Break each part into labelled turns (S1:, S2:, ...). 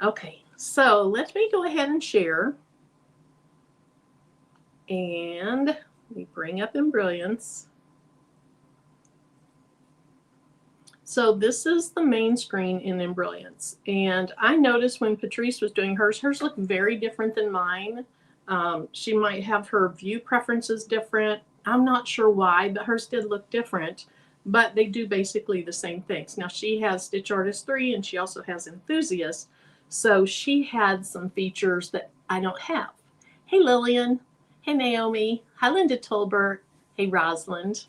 S1: Okay, so let me go ahead and share. And we bring up Embrilliance. So this is the main screen in Embrilliance. And I noticed when Patrice was doing hers looked very different than mine. She might have her view preferences different. I'm not sure why, but hers did look different. But they do basically the same things. Now she has Stitch Artist 3 and she also has Enthusiast. So she had some features that I don't have. Hey Lillian. Hey Naomi. Hi Linda Tolbert. Hey Rosalind.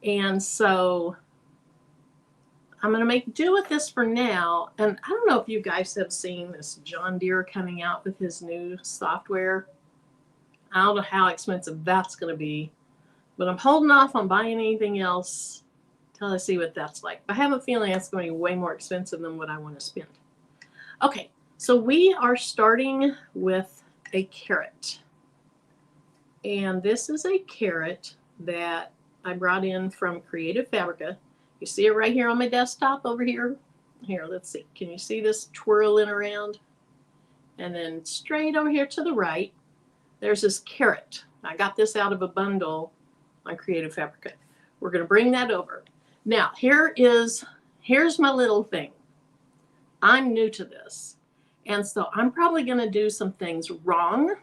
S1: And so I'm going to make do with this for now. And I don't know if you guys have seen this John Deere coming out with his new software. I don't know how expensive that's going to be, but I'm holding off on buying anything else till I see what that's like. I have a feeling it's going to be way more expensive than what I want to spend. Okay, so we are starting with a carrot. And this is a carrot that I brought in from Creative Fabrica. You see it right here on my desktop over here? Here, let's see. Can you see this twirling around? And then straight over here to the right, there's this carrot. I got this out of a bundle on Creative Fabrica. We're going to bring that over. Now, here's my little thing. I'm new to this. And so I'm probably going to do some things wrong.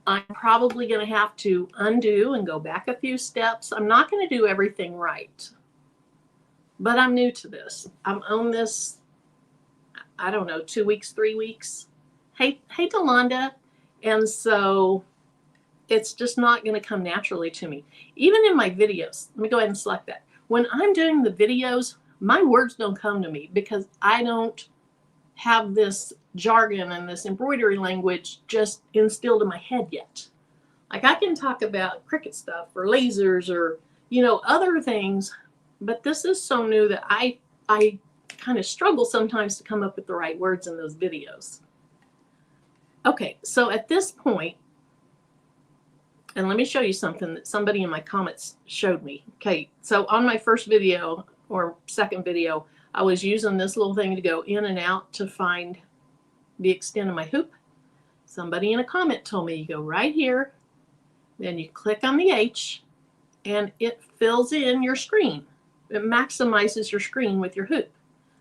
S1: I'm probably going to have to undo and go back a few steps. I'm not going to do everything right. But I'm new to this. I'm on this, I don't know, 2 weeks, 3 weeks. Hey, Delonda. And so it's just not going to come naturally to me. Even in my videos, let me go ahead and select that. When I'm doing the videos, my words don't come to me because I don't have this jargon and this embroidery language just instilled in my head yet. Like I can talk about Cricut stuff or lasers or, other things, but this is so new that I kind of struggle sometimes to come up with the right words in those videos. Okay, so at this point, and let me show you something that somebody in my comments showed me. Okay, so on my first video or second video, I was using this little thing to go in and out to find the extent of my hoop. Somebody in a comment told me you go right here, then you click on the H, and it fills in your screen. It maximizes your screen with your hoop.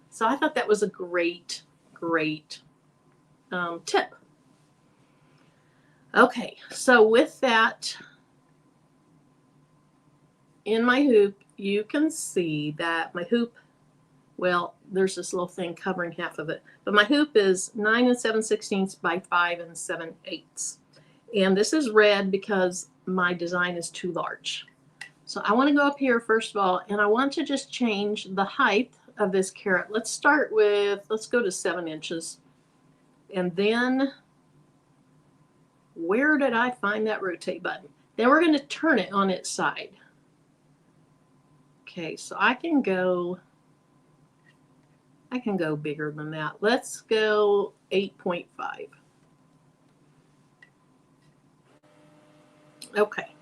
S1: So I thought that was a great tip. Okay, so with that in my hoop, you can see that my hoop, well, there's this little thing covering half of it, but my hoop is 9 7/16 by 5 7/8. And this is red because my design is too large. So I want to go up here first of all, and I want to just change the height of this carrot. Let's go to 7 inches. And then, where did I find that rotate button? Then we're going to turn it on its side. Okay, so I can go bigger than that. Let's go 8.5. Okay.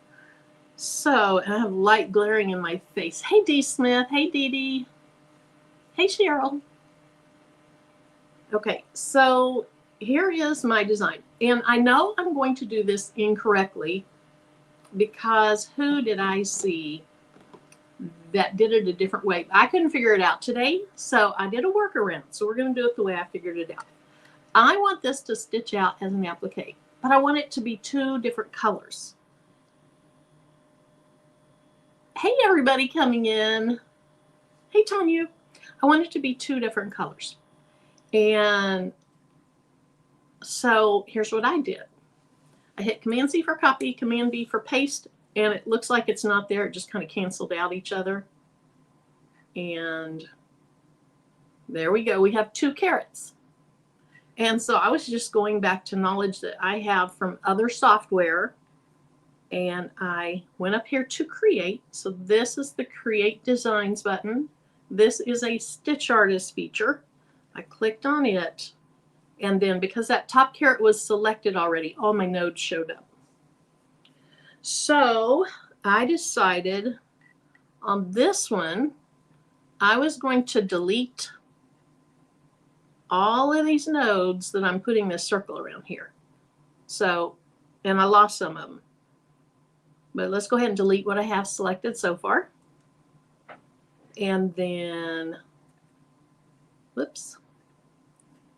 S1: So, and I have light glaring in my face. Hey, D. Smith. Hey, Dee Dee. Hey, Cheryl. Okay, so here is my design. And I know I'm going to do this incorrectly because who did I see that did it a different way? I couldn't figure it out today, so I did a workaround. So we're going to do it the way I figured it out. I want this to stitch out as an applique, but I want it to be 2 different colors. Hey, everybody coming in. Hey, Tanya. I want it to be 2 different colors. And so here's what I did. I hit Command C for copy, Command V for paste, and it looks like it's not there. It just kind of canceled out each other. And there we go. We have 2 carrots. And so I was just going back to knowledge that I have from other software. And I went up here to create. So this is the Create Designs button. This is a Stitch Artist feature. I clicked on it. And then because that top carrot was selected already, all my nodes showed up. So I decided on this one, I was going to delete all of these nodes that I'm putting this circle around here. So, and I lost some of them. But let's go ahead and delete what I have selected so far. And then, whoops.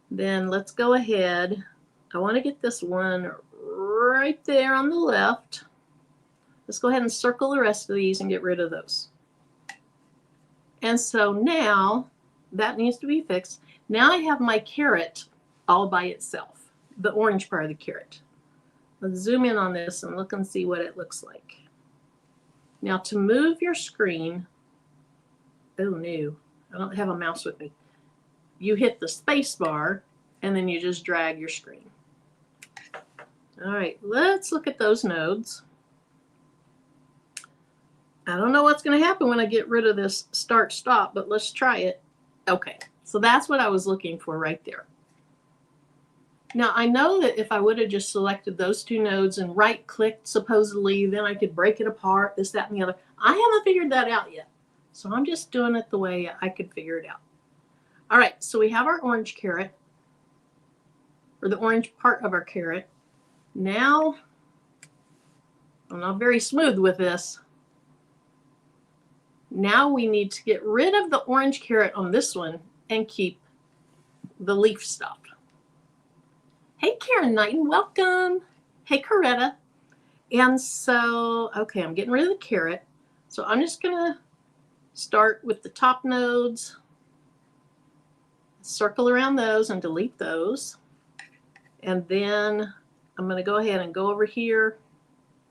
S1: Then let's go ahead. I want to get this one right there on the left. Let's go ahead and circle the rest of these and get rid of those. And so now that needs to be fixed. Now I have my carrot all by itself, the orange part of the carrot. Let's zoom in on this and look and see what it looks like. Now to move your screen, oh no, I don't have a mouse with me. You hit the space bar and then you just drag your screen. All right, let's look at those nodes. I don't know what's going to happen when I get rid of this start stop, but let's try it. Okay, so that's what I was looking for right there. Now I know that if I would have just selected those two nodes and right clicked supposedly, then I could break it apart, this, that, and the other. I haven't figured that out yet. So I'm just doing it the way I could figure it out. All right, so we have our orange carrot, or the orange part of our carrot. Now, I'm not very smooth with this. Now we need to get rid of the orange carrot on this one and keep the leaf stuff. Hey, Karen Knighton, welcome. Hey, Coretta. And so, okay, I'm getting rid of the carrot. So I'm just gonna start with the top nodes, circle around those and delete those. And then I'm gonna go ahead and go over here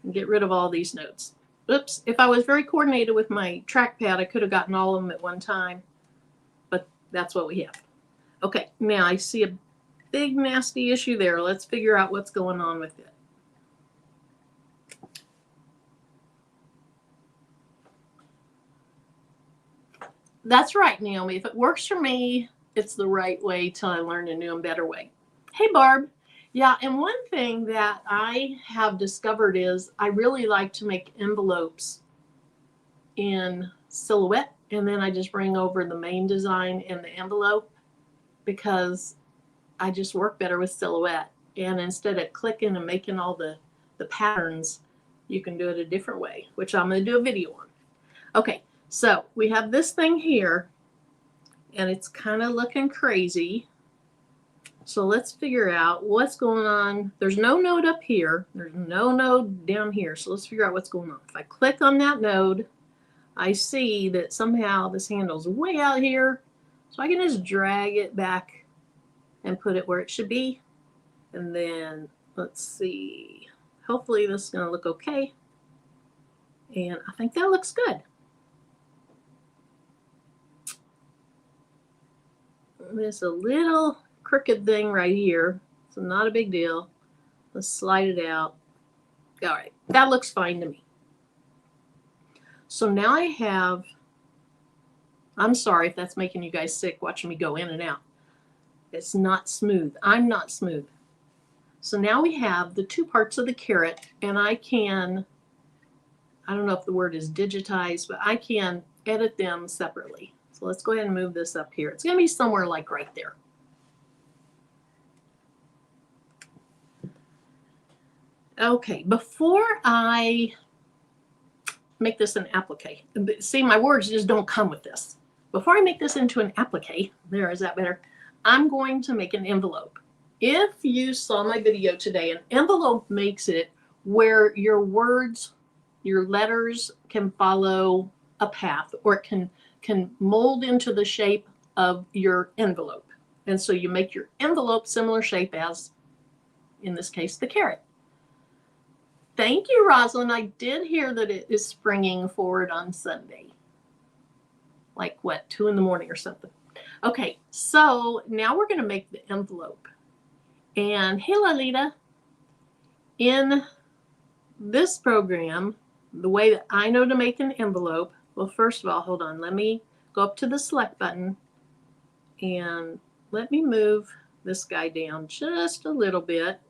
S1: and get rid of all these nodes. Oops, if I was very coordinated with my trackpad, I could have gotten all of them at one time, but that's what we have. Okay, now I see a big nasty issue there. Let's figure out what's going on with it. That's right, Naomi. If it works for me, it's the right way till I learn a new and better way. Hey, Barb. Yeah, and one thing that I have discovered is I really like to make envelopes in Silhouette, and then I just bring over the main design in the envelope because I just work better with Silhouette. And instead of clicking and making all the patterns, you can do it a different way, which I'm going to do a video on. Okay, so we have this thing here, and it's kind of looking crazy. So let's figure out what's going on. There's no node up here. There's no node down here. So let's figure out what's going on. If I click on that node, I see that somehow this handle's way out here. So I can just drag it back and put it where it should be. And then let's see. Hopefully this is going to look okay. And I think that looks good. There's a little crooked thing right here, so not a big deal. Let's slide it out. All right, that looks fine to me. So now I have, I'm sorry if that's making you guys sick watching me go in and out. It's not smooth. I'm not smooth. So now we have the two parts of the carrot, and I can, I don't know if the word is digitize, but I can edit them separately. So let's go ahead and move this up here. It's going to be somewhere like right there. Okay, before I make this an applique, see, my words just don't come with this. Before I make this into an applique, there, is that better? I'm going to make an envelope. If you saw my video today, an envelope makes it where your words, your letters can follow a path, or it can mold into the shape of your envelope. And so you make your envelope similar shape as, in this case, the carrot. Thank you, Rosalind. I did hear that it is springing forward on Sunday. Like what, 2 in the morning or something. Okay, so now we're going to make the envelope. And hey, Lalita, in this program, the way that I know to make an envelope, well, first of all, hold on. Let me go up to the select button and let me move this guy down just a little bit,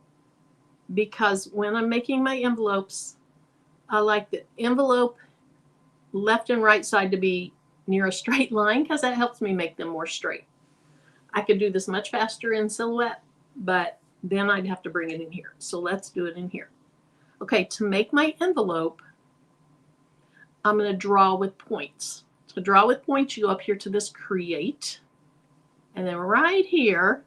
S1: because when I'm making my envelopes, I like the envelope left and right side to be near a straight line because that helps me make them more straight. I could do this much faster in Silhouette, but then I'd have to bring it in here. So let's do it in here. Okay, to make my envelope, I'm going to draw with points. To draw with points, you go up here to this Create. And then right here,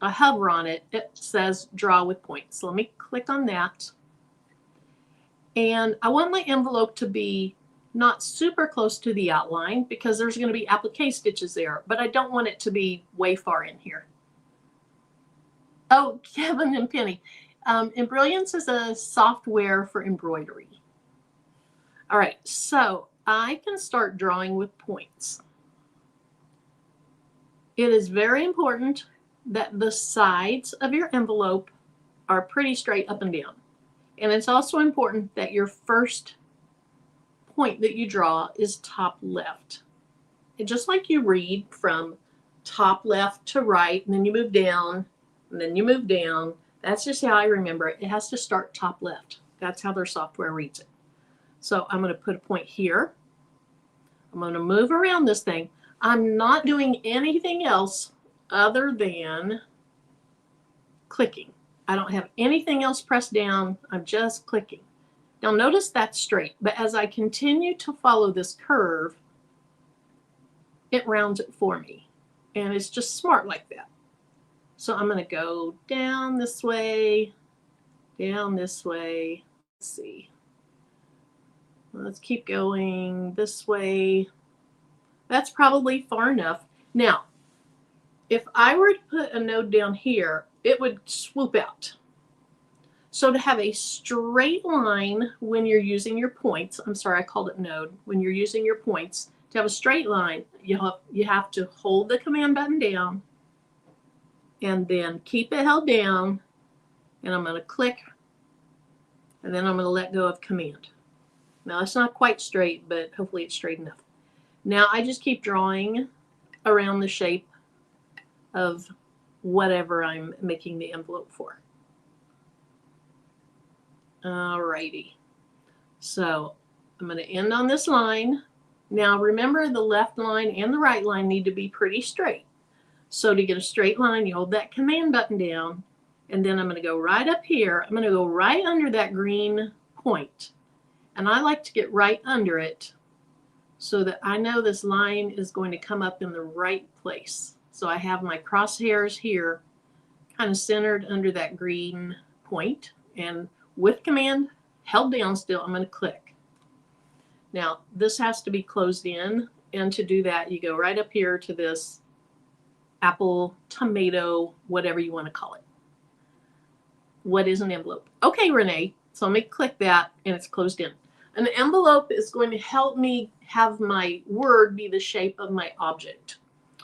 S1: I hover on it, it says Draw with Points. So let me click on that. And I want my envelope to be not super close to the outline because there's going to be applique stitches there, but I don't want it to be way far in here. Oh, Kevin and Penny. Embrilliance is a software for embroidery. All right, so I can start drawing with points. It is very important that the sides of your envelope are pretty straight up and down. And it's also important that your first point that you draw is top left. And just like you read from top left to right, and then you move down, and then you move down, that's just how I remember it. It has to start top left. That's how their software reads it. So I'm going to put a point here. I'm going to move around this thing. I'm not doing anything else other than clicking. I don't have anything else pressed down. I'm just clicking. Now notice that's straight, but as I continue to follow this curve, it rounds it for me. And it's just smart like that. So I'm going to go down this way, down this way. Let's see. Let's keep going this way. That's probably far enough. Now, if I were to put a node down here, it would swoop out. So to have a straight line when you're using your points, I'm sorry, I called it node, when you're using your points, to have a straight line, you have to hold the command button down and then keep it held down, and I'm going to click, and then I'm going to let go of command. Now it's not quite straight, but hopefully it's straight enough. Now I just keep drawing around the shape of whatever I'm making the envelope for. Alrighty. So I'm going to end on this line. Now remember, the left line and the right line need to be pretty straight. So to get a straight line, you hold that command button down, and then I'm going to go right up here. I'm going to go right under that green point. And I like to get right under it so that I know this line is going to come up in the right place. So I have my crosshairs here kind of centered under that green point, and with command held down still, I'm going to click. Now this has to be closed in, and to do that you go right up here to this apple, tomato, whatever you want to call it. What is an envelope? Okay, Renee, so let me click that and it's closed in. An envelope is going to help me have my word be the shape of my object.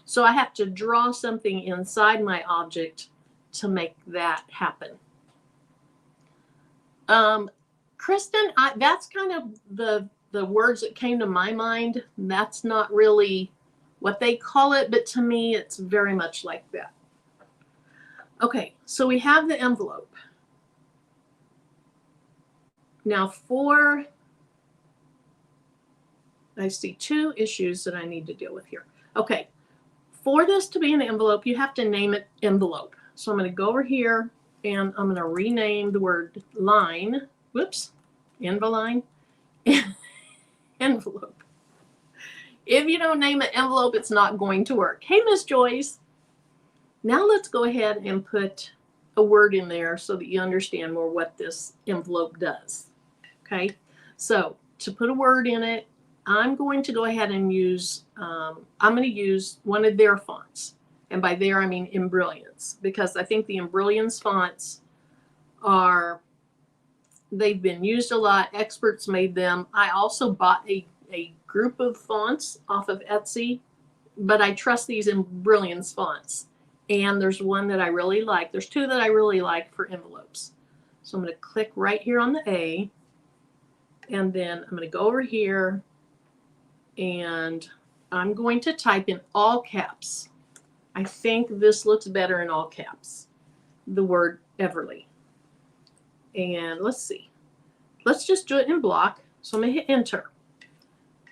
S1: So I have to draw something inside my object to make that happen. Kristen, that's kind of the words that came to my mind. That's not really what they call it, but to me it's very much like that. Okay, so we have the envelope. Now I see two issues that I need to deal with here. Okay, for this to be an envelope, you have to name it envelope. So I'm going to go over here and I'm going to rename the word line. Whoops, enveline, envelope. If you don't name it envelope, it's not going to work. Hey, Miss Joyce. Now let's go ahead and put a word in there so that you understand more what this envelope does. Okay, so to put a word in it, I'm going to go ahead and use, I'm going to use one of their fonts. And by there, I mean Embrilliance, because I think the Embrilliance fonts they've been used a lot. Experts made them. I also bought a group of fonts off of Etsy, but I trust these Embrilliance fonts. And there's one that I really like. There's two that I really like for envelopes. So I'm going to click right here on the A, and then I'm going to go over here, and I'm going to type in all caps. I think this looks better in all caps, the word Everly. And let's see. Let's just do it in block. So I'm going to hit enter.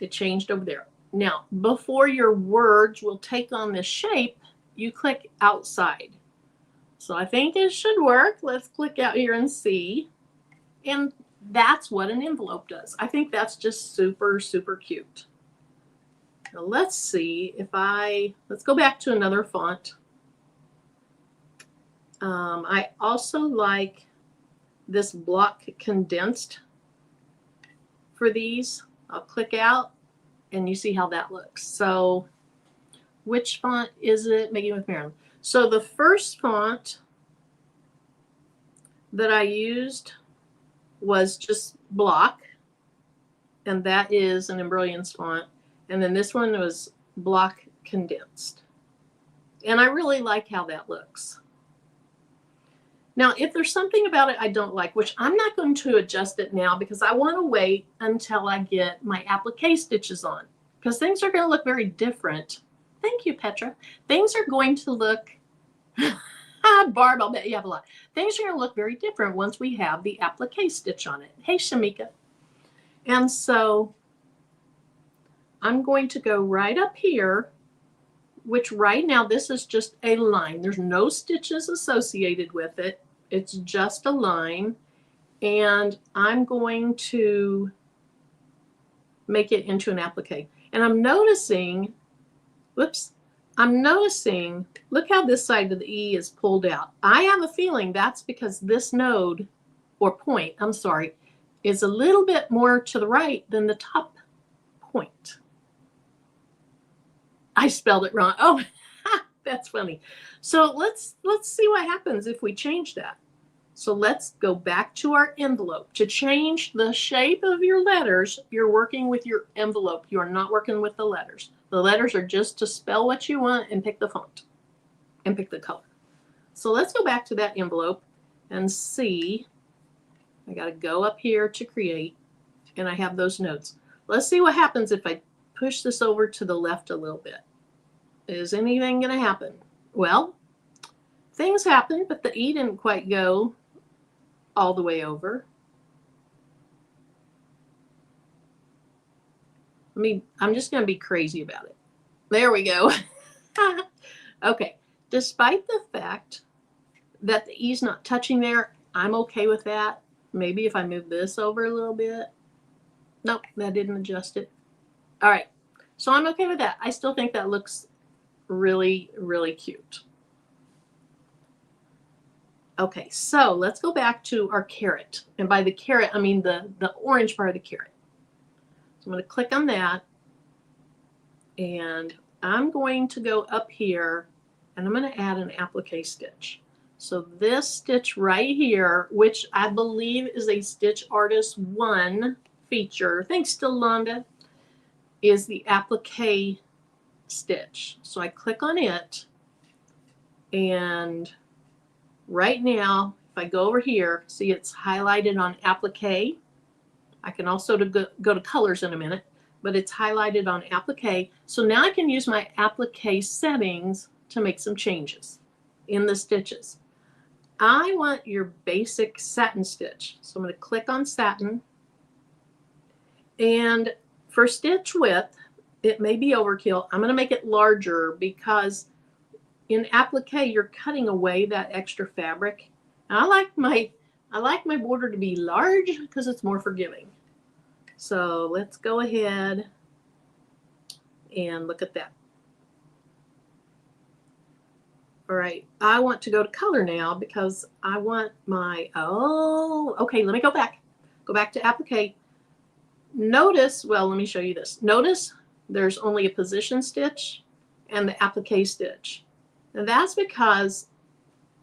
S1: It changed over there. Now, before your words will take on this shape, you click outside. So I think it should work. Let's click out here and see. And that's what an envelope does. I think that's just super, super cute. Now let's see if let's go back to another font. I also like this block condensed for these. I'll click out and you see how that looks. So which font is it? Making with Marilyn. So the first font that I used was just block, and that is an Embrilliance font. And then this one was block condensed. And I really like how that looks. Now, if there's something about it I don't like, which I'm not going to adjust it now because I want to wait until I get my applique stitches on, because things are going to look very different. Thank you, Petra. Things are going to look, Barb, I'll bet you have a lot. Things are going to look very different once we have the applique stitch on it. Hey, Shamika. And so I'm going to go right up here, which right now this is just a line. There's no stitches associated with it. It's just a line. And I'm going to make it into an applique. And I'm noticing, whoops, look how this side of the E is pulled out. I have a feeling that's because this node, or point, I'm sorry, is a little bit more to the right than the top point. I spelled it wrong. Oh, that's funny. So let's see what happens if we change that. So let's go back to our envelope. To change the shape of your letters, you're working with your envelope. You are not working with the letters. The letters are just to spell what you want and pick the font and pick the color. So let's go back to that envelope and see. I got to go up here to create, and I have those notes. Let's see what happens if I push this over to the left a little bit. Is anything going to happen? Well, things happen, but the E didn't quite go all the way over. I'm just going to be crazy about it. There we go. Okay. Despite the fact that the E's not touching there, I'm okay with that. Maybe if I move this over a little bit. Nope, that didn't adjust it. All right. So I'm okay with that. I still think that looks really, really cute. Okay, so let's go back to our carrot. And by the carrot, I mean the orange part of the carrot. So I'm going to click on that. And I'm going to go up here and I'm going to add an applique stitch. So this stitch right here, which I believe is a Stitch Artist 1 feature, thanks to Londa, is the applique stitch. So I click on it, and right now, if I go over here, see it's highlighted on applique. I can also go to colors in a minute, but it's highlighted on applique. So now I can use my applique settings to make some changes in the stitches. I want your basic satin stitch. So I'm going to click on satin. And for stitch width, it may be overkill. I'm going to make it larger because in applique, you're cutting away that extra fabric. And I like my border to be large because it's more forgiving. So let's go ahead and look at that. All right, I want to go to color now because I want my, okay, let me go back. Go back to applique. Notice, well, let me show you this. Notice there's only a position stitch and the applique stitch. And that's because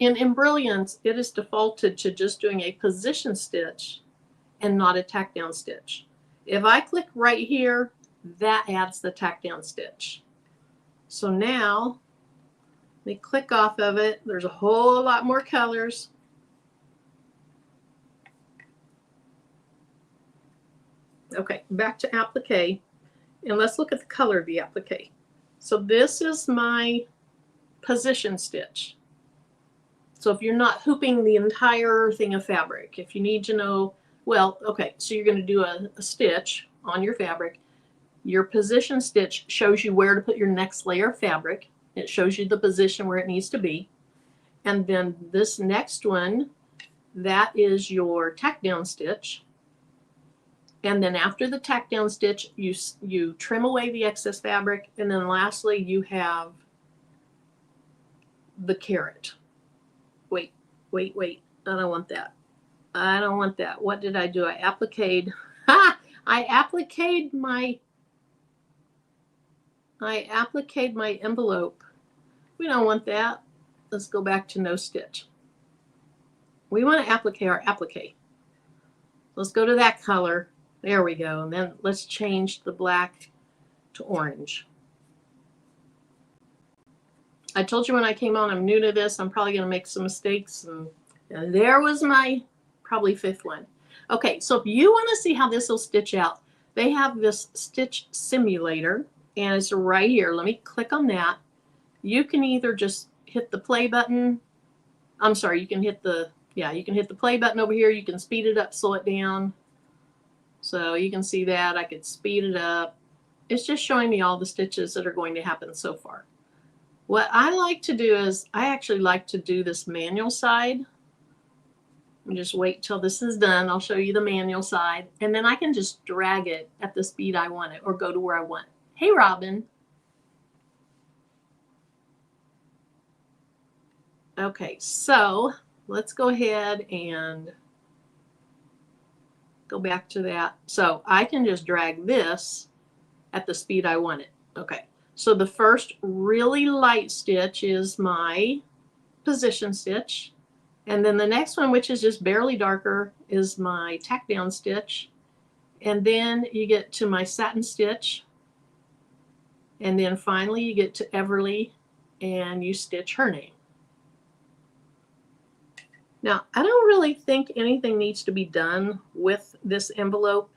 S1: in Embrilliance, it is defaulted to just doing a position stitch and not a tack down stitch. If I click right here, that adds the tack down stitch. So now, let me click off of it. There's a whole lot more colors. Okay, back to applique. And let's look at the color of the applique. So this is my position stitch. So if you're not hooping the entire thing of fabric, if you need to know, well, okay, so you're going to do a stitch on your fabric. Your position stitch shows you where to put your next layer of fabric. It shows you the position where it needs to be. And then this next one, that is your tack down stitch. And then after the tack down stitch, you trim away the excess fabric. And then lastly, you have the carrot. Wait. I don't want that. I don't want that. What did I do? I appliqued. I appliqued my envelope. We don't want that. Let's go back to no stitch. We want to applique our applique. Let's go to that color. There we go. And then let's change the black to orange. I told you when I came on, I'm new to this. I'm probably going to make some mistakes. And there was my probably 5th one. Okay, so if you want to see how this will stitch out, they have this stitch simulator, and it's right here. Let me click on that. You can either just hit the play button. I'm sorry, you can hit the play button over here. You can speed it up, slow it down. So you can see that. I could speed it up. It's just showing me all the stitches that are going to happen so far. What I like to do is I actually like to do this manual side. And just wait till this is done. I'll show you the manual side. And then I can just drag it at the speed I want it or go to where I want. Hey, Robin. Okay, so let's go ahead and go back to that. So I can just drag this at the speed I want it. Okay, so the first really light stitch is my position stitch. And then the next one, which is just barely darker, is my tack down stitch. And then you get to my satin stitch. And then finally you get to Everly and you stitch her name. Now, I don't really think anything needs to be done with this envelope,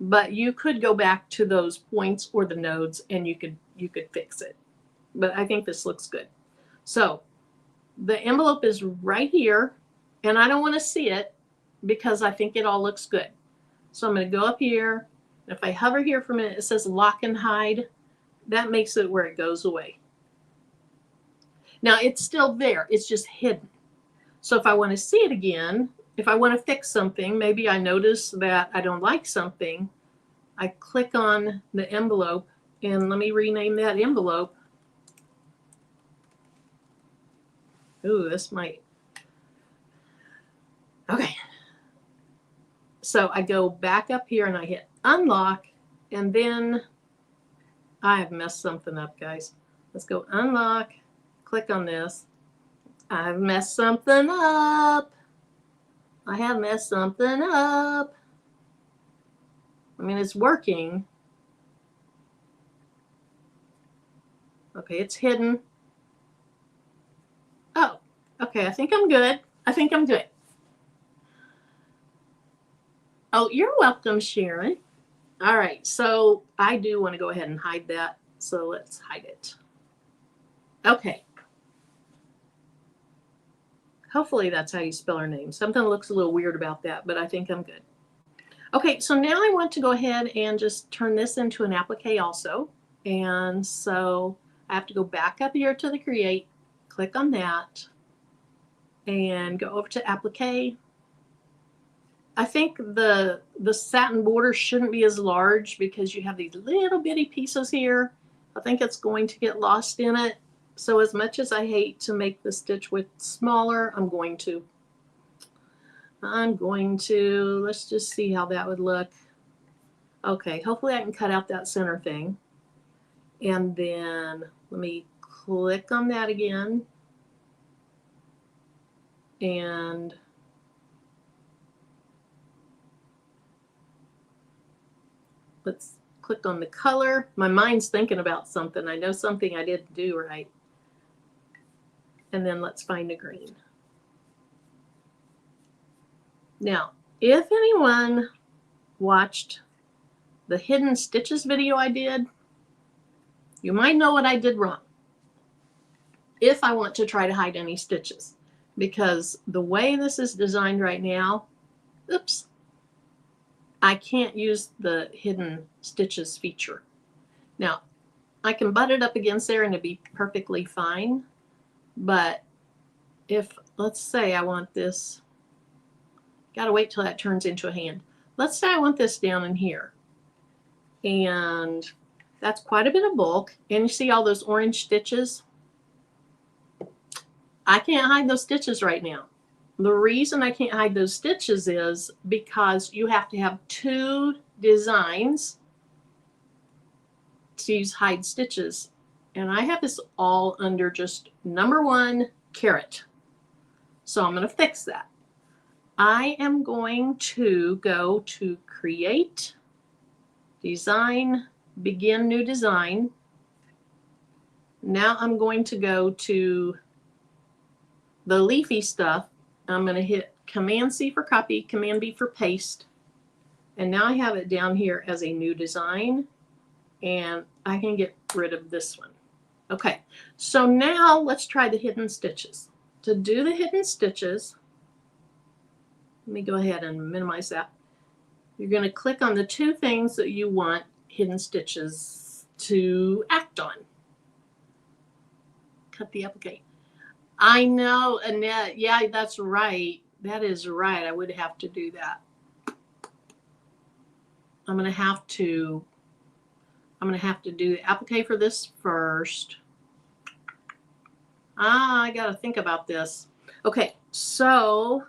S1: but you could go back to those points or the nodes and you could fix it. But I think this looks good. So the envelope is right here, and I don't want to see it because I think it all looks good. So I'm going to go up here. If I hover here for a minute, it says lock and hide. That makes it where it goes away. Now it's still there. It's just hidden. So if I want to see it again, if I want to fix something, maybe I notice that I don't like something, I click on the envelope, and let me rename that envelope. Ooh, this might. Okay. So I go back up here and I hit unlock, and then I have messed something up, guys. Let's go unlock, click on this. I've messed something up. I have messed something up. I mean, it's working. Okay, it's hidden. Oh, okay, I think I'm good. I think I'm good. Oh, you're welcome, Sharon. All right, so I do want to go ahead and hide that. So let's hide it. Okay. Hopefully that's how you spell her name. Something looks a little weird about that, but I think I'm good. Okay, so now I want to go ahead and just turn this into an applique also. And so I have to go back up here to the create, click on that, and go over to applique. I think the satin border shouldn't be as large because you have these little bitty pieces here. I think it's going to get lost in it. So as much as I hate to make the stitch width smaller, I'm going to. Let's just see how that would look. Okay, hopefully I can cut out that center thing. And then let me click on that again. And let's click on the color. My mind's thinking about something. I know something I didn't do right. And then let's find a green. Now, if anyone watched the hidden stitches video I did, you might know what I did wrong. If I want to try to hide any stitches, because the way this is designed right now, oops, I can't use the hidden stitches feature. Now, I can butt it up against there and it'd be perfectly fine. But if, let's say I want this, gotta wait till that turns into a hand. Let's say I want this down in here. And that's quite a bit of bulk. And you see all those orange stitches? I can't hide those stitches right now. The reason I can't hide those stitches is because you have to have 2 designs to use hide stitches. And I have this all under just number 1 carrot. So I'm going to fix that. I am going to go to Create, Design, Begin New Design. Now I'm going to go to the leafy stuff. I'm going to hit Command C for copy, Command B for paste. And now I have it down here as a new design. And I can get rid of this one. Okay, so now let's try the hidden stitches. To do the hidden stitches, let me go ahead and minimize that. You're going to click on the 2 things that you want hidden stitches to act on. Cut the applique. I know, Annette. Yeah, that's right. That is right. I would have to do that. I'm going to have to do the applique for this first. I got to think about this. Okay, so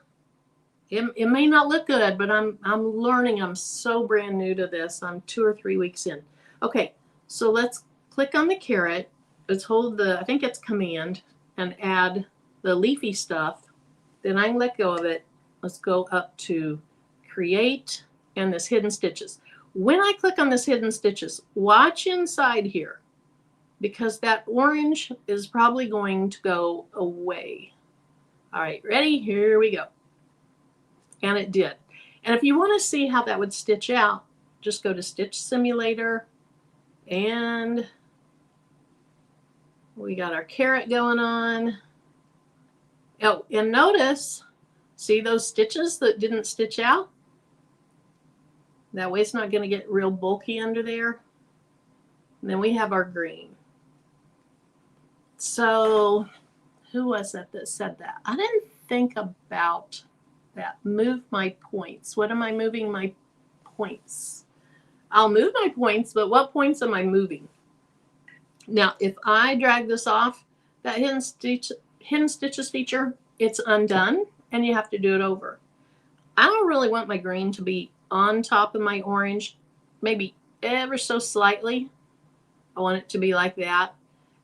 S1: it may not look good, but I'm learning. I'm so brand new to this. I'm 2 or 3 weeks in. Okay, so let's click on the carrot. Let's hold the, I think it's Command, and add the leafy stuff. Then I can let go of it. Let's go up to Create and this Hidden Stitches. When I click on this Hidden Stitches, watch inside here, because that orange is probably going to go away. All right, ready? Here we go. And it did. And if you want to see how that would stitch out, just go to Stitch Simulator, and we got our carrot going on. Oh, and notice, see those stitches that didn't stitch out? That way it's not going to get real bulky under there. And then we have our green. So who was that said that? I didn't think about that. Move my points. What am I moving my points? I'll move my points, but what points am I moving? Now, if I drag this off, that hidden stitches feature, it's undone, and you have to do it over. I don't really want my green to be on top of my orange, maybe ever so slightly. I want it to be like that.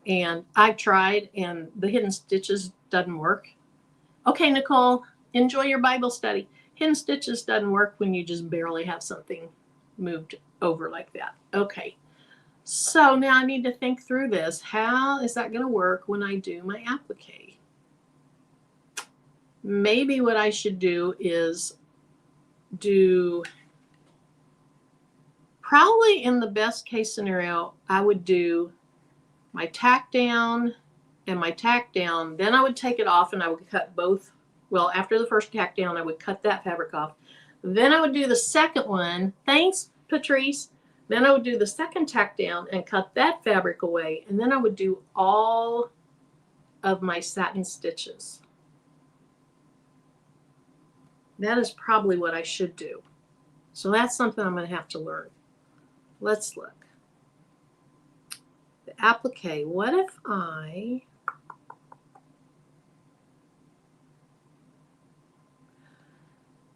S1: And I've tried, and the hidden stitches doesn't work. Okay, Nicole, enjoy your Bible study. Hidden stitches doesn't work when you just barely have something moved over like that. Okay, so now I need to think through this. How is that going to work when I do my applique? Maybe what I should do is probably in the best case scenario, I would do my tack down and my tack down. Then I would take it off and I would cut both. Well, after the first tack down, I would cut that fabric off. Then I would do the second one. Thanks, Patrice. Then I would do the second tack down and cut that fabric away. And then I would do all of my satin stitches. That is probably what I should do. So that's something I'm going to have to learn. Let's look. The applique. What if I...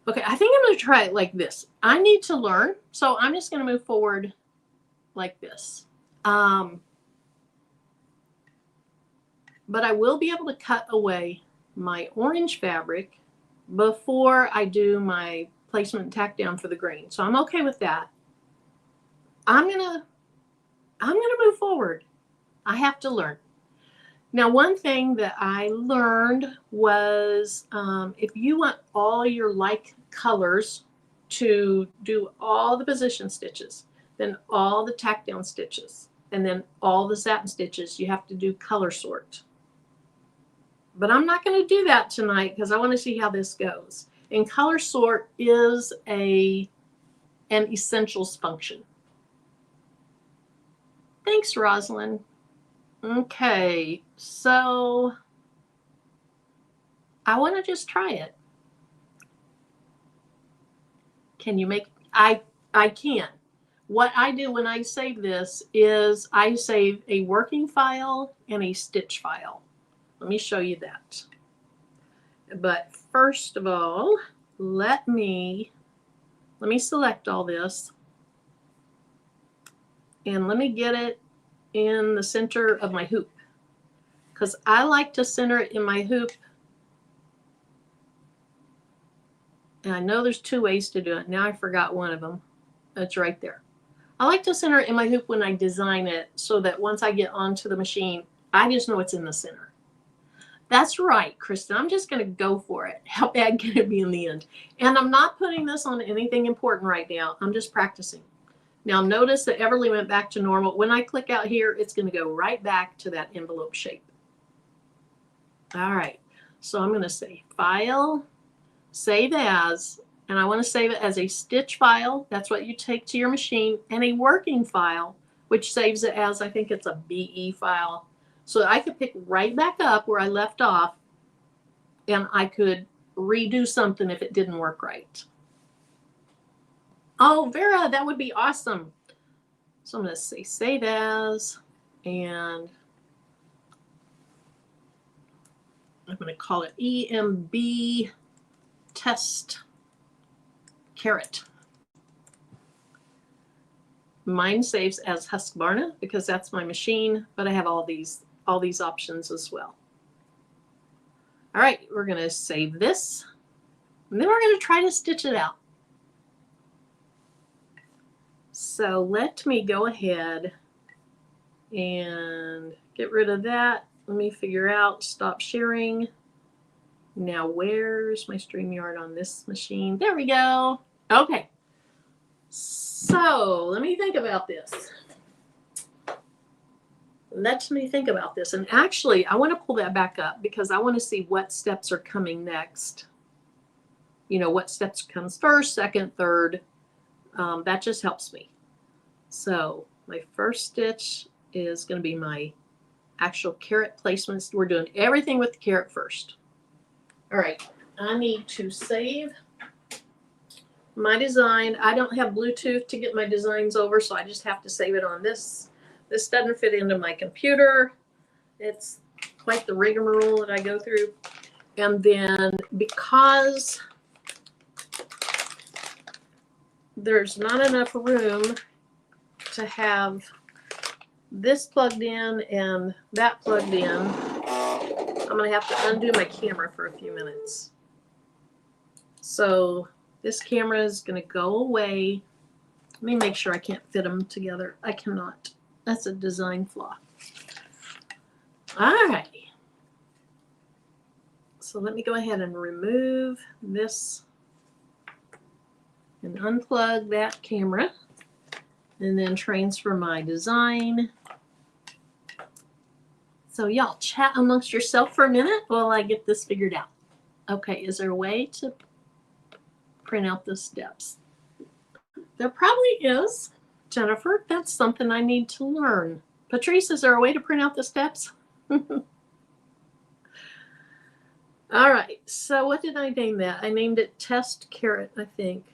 S1: Okay, I think I'm going to try it like this. I need to learn, so I'm just going to move forward like this. But I will be able to cut away my orange fabric before I do my placement and tack down for the green. So I'm okay with that. I'm gonna move forward. I have to learn. Now, one thing that I learned was if you want all your like colors to do all the position stitches, then all the tack down stitches, and then all the satin stitches, you have to do color sort. But I'm not going to do that tonight because I want to see how this goes. And color sort is an essentials function. Thanks, Rosalind. Okay, so I want to just try it. Can you make, I can. What I do when I save this is I save a working file and a stitch file. Let me show you that. But first of all, let me select all this and let me get it in the center of my hoop, because I like to center it in my hoop. And I know there's 2 ways to do it. Now I forgot one of them. It's right there. I like to center it in my hoop when I design it so that once I get onto the machine, I just know it's in the center. That's right, Kristen. I'm just going to go for it. How bad can it be in the end? And I'm not putting this on anything important right now. I'm just practicing. Now notice that Everly went back to normal. When I click out here, it's going to go right back to that envelope shape. All right. So I'm going to say File, Save As, and I want to save it as a stitch file. That's what you take to your machine, and a working file, which saves it as, I think it's a BE file. So I could pick right back up where I left off, and I could redo something if it didn't work right. Oh, Vera, that would be awesome. So I'm going to say Save As, and I'm going to call it EMB Test Carrot. Mine saves as Husqvarna because that's my machine, but I have all these options as well. All right, we're going to save this, and then we're going to try to stitch it out. So let me go ahead and get rid of that. Let me figure out, stop sharing. Now where's my StreamYard on this machine? There we go. Okay. So let me think about this. Let me think about this. And actually, I want to pull that back up because I want to see what steps are coming next. You know, what steps comes first, second, third. That just helps me. So my first stitch is going to be my actual carrot placements. We're doing everything with the carrot first. All right, I need to save my design. I don't have Bluetooth to get my designs over, so I just have to save it on this. This doesn't fit into my computer. It's quite the rigmarole that I go through. And then because there's not enough room to have this plugged in and that plugged in, I'm going to have to undo my camera for a few minutes. So this camera is going to go away. Let me make sure I can't fit them together. I cannot. That's a design flaw. All right. So let me go ahead and remove this and unplug that camera and then transfer my design. So y'all chat amongst yourself for a minute while I get this figured out. Okay, is there a way to print out the steps? There probably is, Jennifer. That's something I need to learn. Patrice, is there a way to print out the steps? All right, so what did I name that? I named it Test Carrot, I think.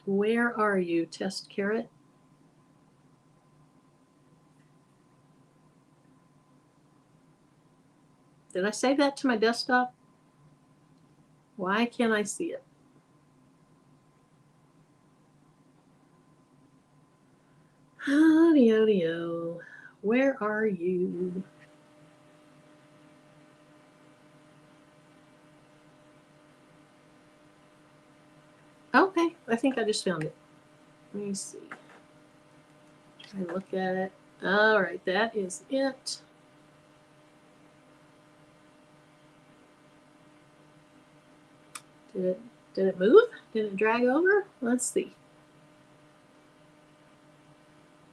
S1: Where are you, Test Carrot? Did I save that to my desktop? Why can't I see it? Howdy-o-dy-o. Where are you? Okay, I think I just found it. Let me see. Try to look at it. All right, that is it. Did it move? Did it drag over? Let's see.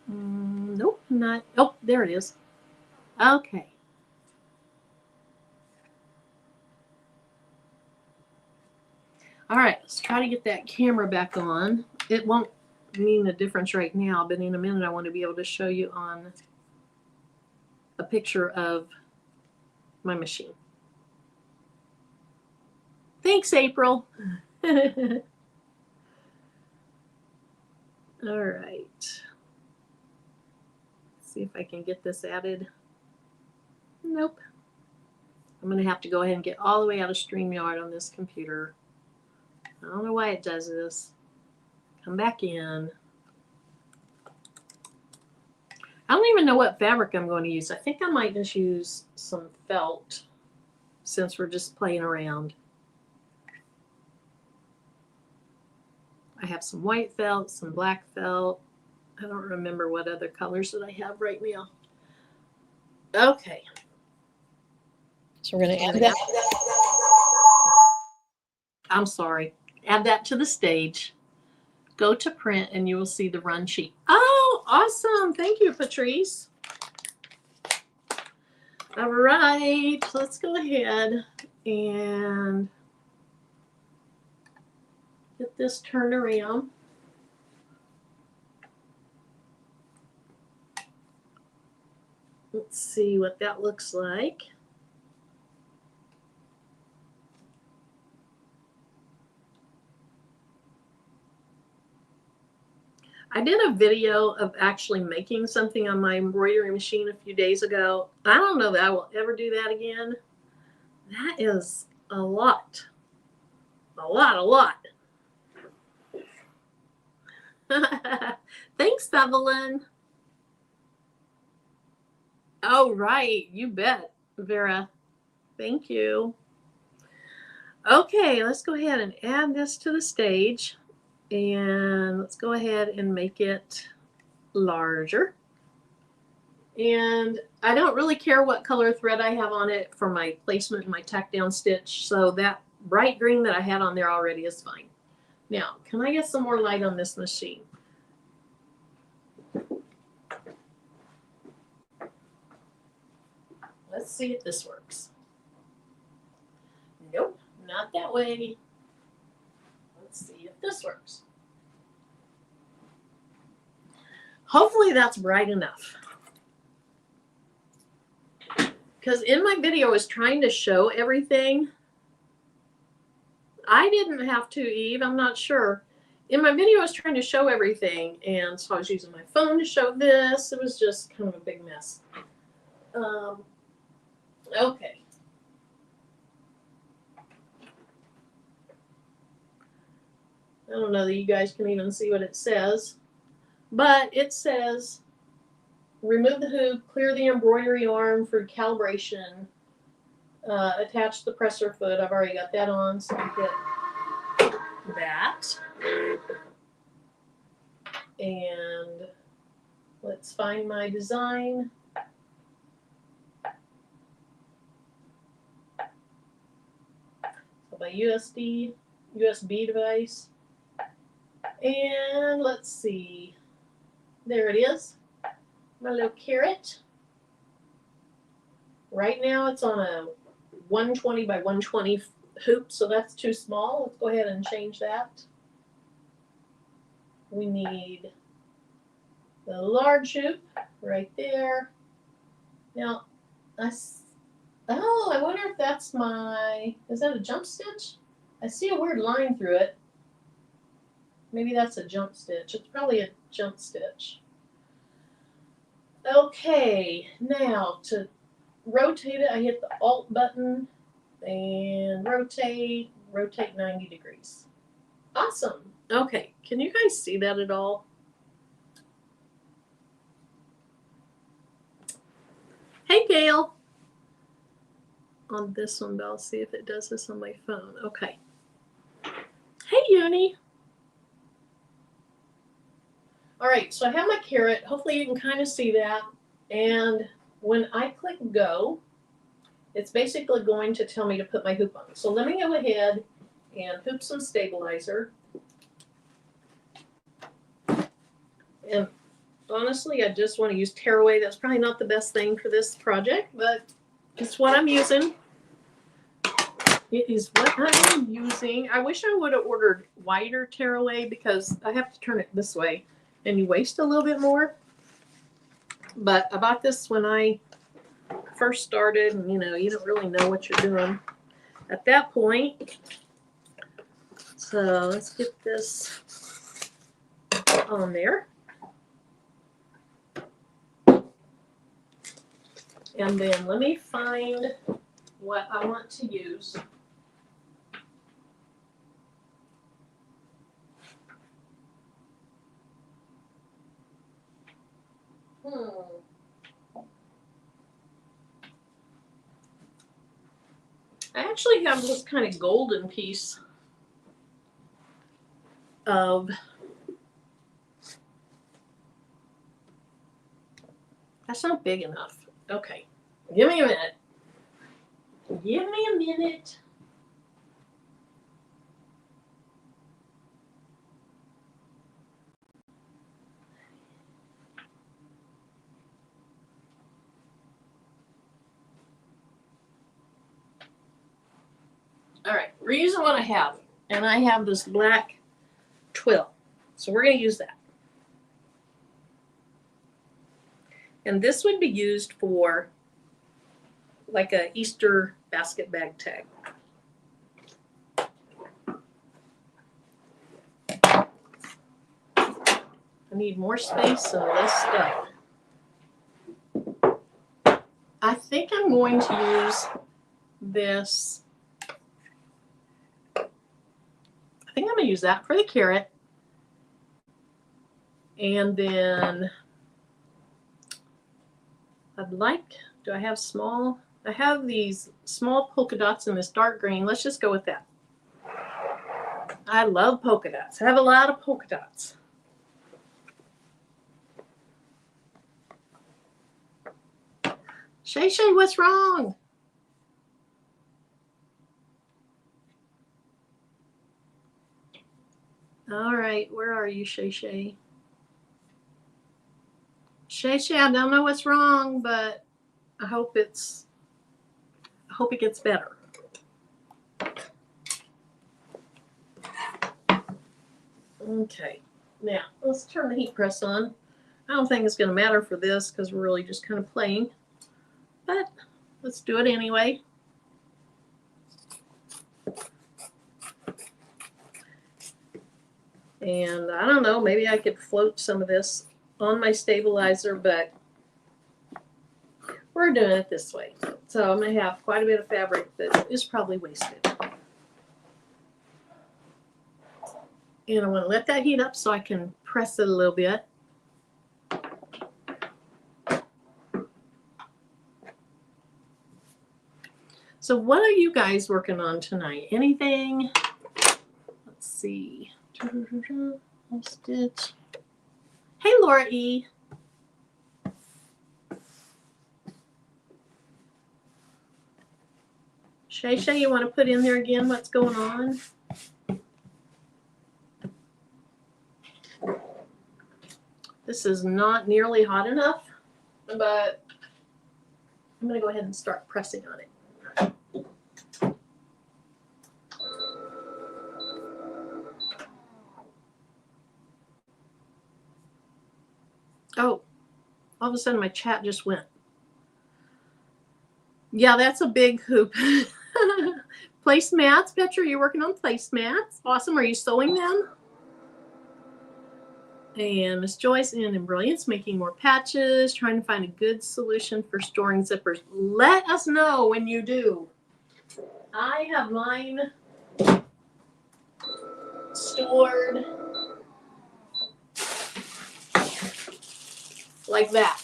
S1: Nope, not. Oh, there it is. Okay. All right, let's try to get that camera back on. It won't mean the difference right now, but in a minute I want to be able to show you on a picture of my machine. Thanks, April. All right. Let's see if I can get this added. Nope. I'm going to have to go ahead and get all the way out of StreamYard on this computer. I don't know why it does this. Come back in. I don't even know what fabric I'm going to use. I think I might just use some felt since we're just playing around. I have some white felt, some black felt. I don't remember what other colors that I have right now. Okay. So we're going to add that. I'm sorry. Add that to the stage. Go to print and you will see the run sheet. Oh, awesome. Thank you, Patrice. All right. Let's go ahead and get this turned around. Let's see what that looks like. I did a video of actually making something on my embroidery machine a few days ago. I don't know that I will ever do that again. That is a lot. A lot. Thanks, Evelyn. Oh, right. You bet, Vera. Thank you. Okay, let's go ahead and add this to the stage. And let's go ahead and make it larger. And I don't really care what color thread I have on it for my placement and my tack down stitch. So that bright green that I had on there already is fine. Now, can I get some more light on this machine? Let's see if this works. Nope, not that way. Let's see if this works. Hopefully that's bright enough. Because in my video I was trying to show everything. I didn't have to, Eve, I'm not sure. In my video I was trying to show everything, and so I was using my phone to show this. It was just kind of a big mess. Okay. I don't know that you guys can even see what it says, but it says, remove the hoop, clear the embroidery arm for calibration, attach the presser foot. I've already got that on, so I get that. And let's find my design. So my USB device. And let's see. There it is. My little carrot. Right now it's on a 120 by 120 hoop, so that's too small. Let's go ahead and change that. We need the large hoop right there. Now, I wonder if that's my, is that a jump stitch? I see a weird line through it. Maybe that's a jump stitch. It's probably a jump stitch. Okay, now to rotate it, I hit the Alt button and rotate 90 degrees. Awesome. Okay, can you guys see that at all? Hey, Gail. On this one, but I'll see if it does this on my phone. Okay. Hey, Uni. All right, so I have my carrot. Hopefully you can kind of see that. And when I click go, it's basically going to tell me to put my hoop on. So let me go ahead and hoop some stabilizer. And honestly, I just want to use tearaway. That's probably not the best thing for this project, but it's what I'm using. It is what I'm using. I wish I would have ordered wider tearaway because I have to turn it this way and you waste a little bit more. But I bought this when I first started, and you don't really know what you're doing at that point. So let's get this on there. And then let me find what I want to use. I actually have this kind of golden piece of, that's not big enough. Okay, give me a minute. Give me a minute. All right, we're using what I have, and I have this black twill, so we're going to use that. And this would be used for like a Easter basket bag tag. I need more space and less stuff. I think I'm going to use this. I think I'm going to use that for the carrot. And then do I have small? I have these small polka dots in this dark green. Let's just go with that. I love polka dots. I have a lot of polka dots. Shay Shay, what's wrong? All right, where are you, Shay Shay? Shay Shay, I don't know what's wrong, but I hope it gets better. Okay, now let's turn the heat press on. I don't think it's going to matter for this because we're really just kind of playing, but let's do it anyway. And I don't know, maybe I could float some of this on my stabilizer, but we're doing it this way. So I'm going to have quite a bit of fabric that is probably wasted. And I want to let that heat up so I can press it a little bit. So what are you guys working on tonight? Anything? Let's see. Stitch. Hey, Laura E. Shay Shay, you want to put in there again what's going on? This is not nearly hot enough, but I'm going to go ahead and start pressing on it. Oh, all of a sudden my chat just went. Yeah, that's a big hoop. Placemats, Petra, you're working on placemats. Awesome. Are you sewing them? And Miss Joyce and Embrilliance making more patches, trying to find a good solution for storing zippers. Let us know when you do. I have mine stored like that.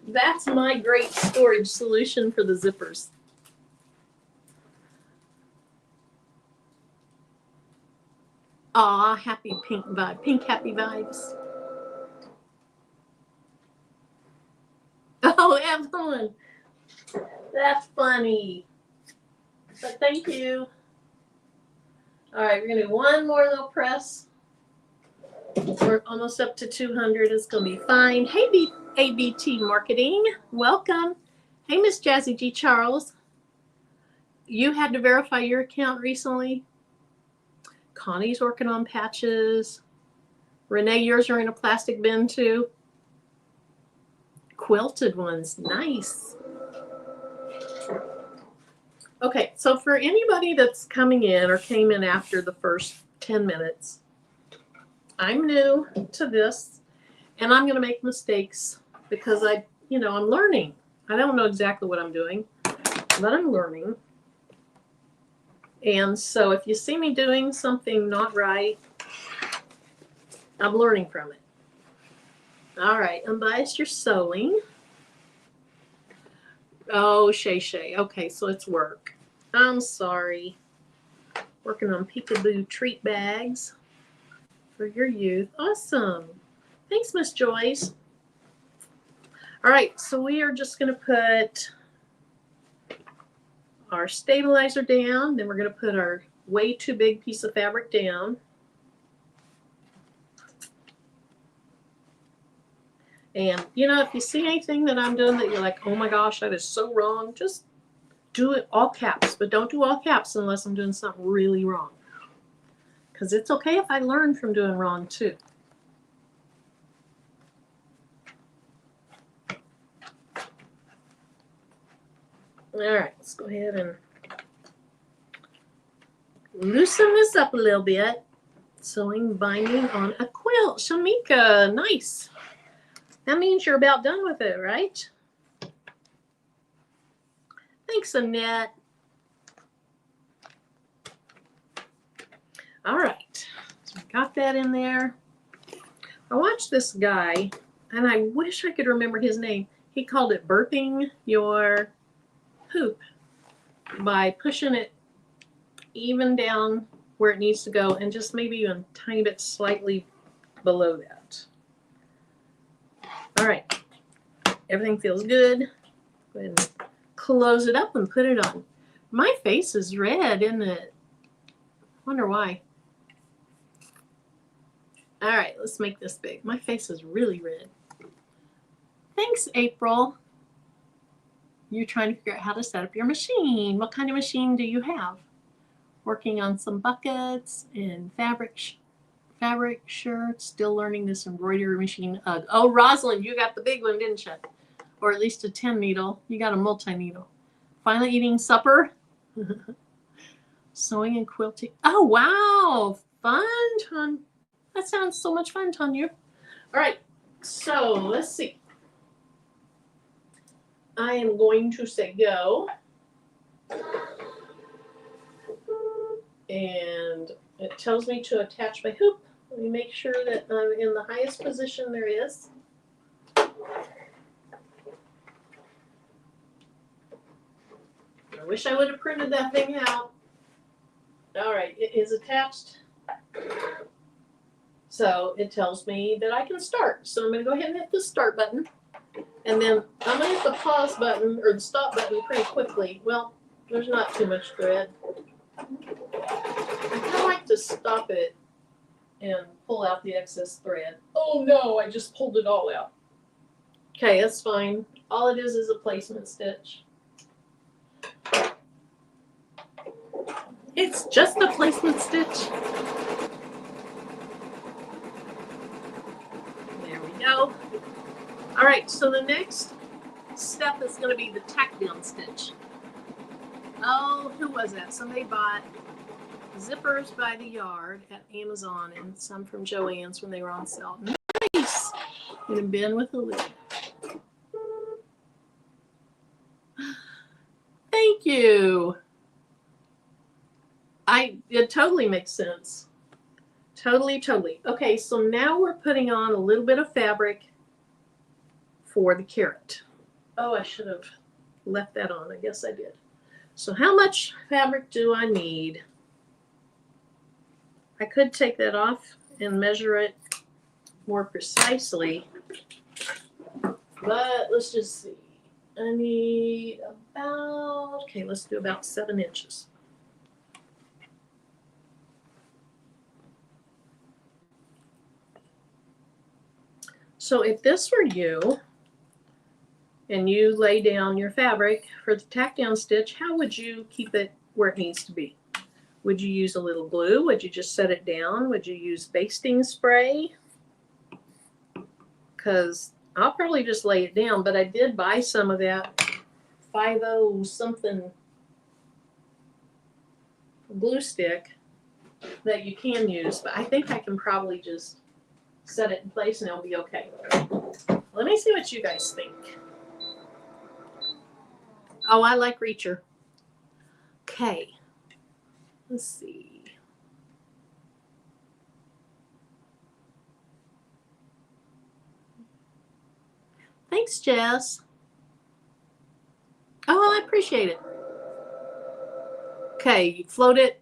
S1: That's my great storage solution for the zippers. Aw, happy pink vibe. Pink happy vibes. Oh, Evelyn. That's funny. But thank you. All right, we're going to do one more little press. We're almost up to 200. It's going to be fine. Hey, ABT Marketing. Welcome. Hey, Miss Jazzy G. Charles. you had to verify your account recently. Connie's working on patches. Renee, yours are in a plastic bin too. Quilted ones, nice. Okay, so for anybody that's coming in or came in after the first 10 minutes, I'm new to this and I'm going to make mistakes because I'm learning. I don't know exactly what I'm doing, but I'm learning. And so if you see me doing something not right, I'm learning from it. All right, unbiased your sewing. Oh, Shay. Okay, so it's work. I'm sorry. Working on peekaboo treat bags for your youth. Awesome. Thanks, Miss Joyce. All right, so we are just going to put our stabilizer down. Then we're going to put our way too big piece of fabric down. And, if you see anything that I'm doing that you're like, oh my gosh, that is so wrong, just do it all caps. But don't do all caps unless I'm doing something really wrong. Because it's okay if I learn from doing wrong too. All right, let's go ahead and loosen this up a little bit. Sewing binding on a quilt. Shamika, nice. That means you're about done with it, right? Thanks, Annette. All right, so I got that in there. I watched this guy, and I wish I could remember his name. He called it burping your hoop by pushing it even down where it needs to go and just maybe even a tiny bit slightly below that. All right, everything feels good. Go ahead and close it up and put it on. My face is red, isn't it? Wonder why. All right, let's make this big. My face is really red. Thanks, April. You're trying to figure out how to set up your machine. What kind of machine do you have? Working on some buckets and fabric shirts. Still learning this embroidery machine. Oh, Rosalind, you got the big one, didn't you? Or at least a 10 needle. You got a multi-needle. Finally eating supper. Sewing and quilting. Oh, wow. Fun. That sounds so much fun, Tanya. All right. So let's see. I am going to say go. And it tells me to attach my hoop. Let me make sure that I'm in the highest position there is. I wish I would have printed that thing out. All right, it is attached. So it tells me that I can start. So I'm going to go ahead and hit the start button. And then I'm going to hit the pause button or the stop button pretty quickly. Well, there's not too much thread. I kind of like to stop it and pull out the excess thread. Oh no, I just pulled it all out. Okay, that's fine. All it is a placement stitch. It's just a placement stitch. There we go. All right, so the next step is going to be the tack down stitch. Oh, who was that? Somebody bought zippers by the yard at Amazon and some from Joann's when they were on sale. Nice! In a bin with a lid. Thank you. It totally makes sense. Totally. Okay, so now we're putting on a little bit of fabric for the carrot. Oh, I should have left that on. I guess I did. So how much fabric do I need? I could take that off and measure it more precisely, but let's just see. I need about, okay, let's do about 7 inches. So if this were you, and you lay down your fabric for the tack down stitch, how would you keep it where it needs to be? Would you use a little glue? Would you just set it down? Would you use basting spray? Because I'll probably just lay it down, but I did buy some of that 50 something glue stick that you can use, but I think I can probably just set it in place and it'll be okay. Let me see what you guys think. Oh, I like Reacher. Okay. Let's see. Thanks, Jess. Oh, well, I appreciate it. Okay, you float it.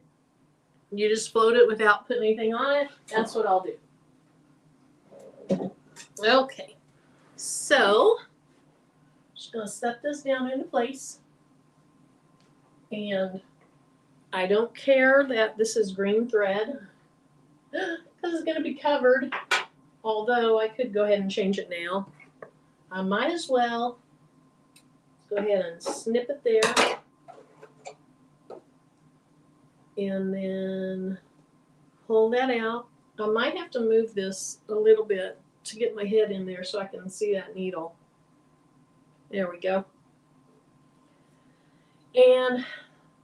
S1: You just float it without putting anything on it. That's what I'll do. Okay. So, just going to set this down into place. And I don't care that this is green thread because it's going to be covered. Although I could go ahead and change it now. I might as well go ahead and snip it there. And then pull that out. I might have to move this a little bit to get my head in there so I can see that needle. There we go. And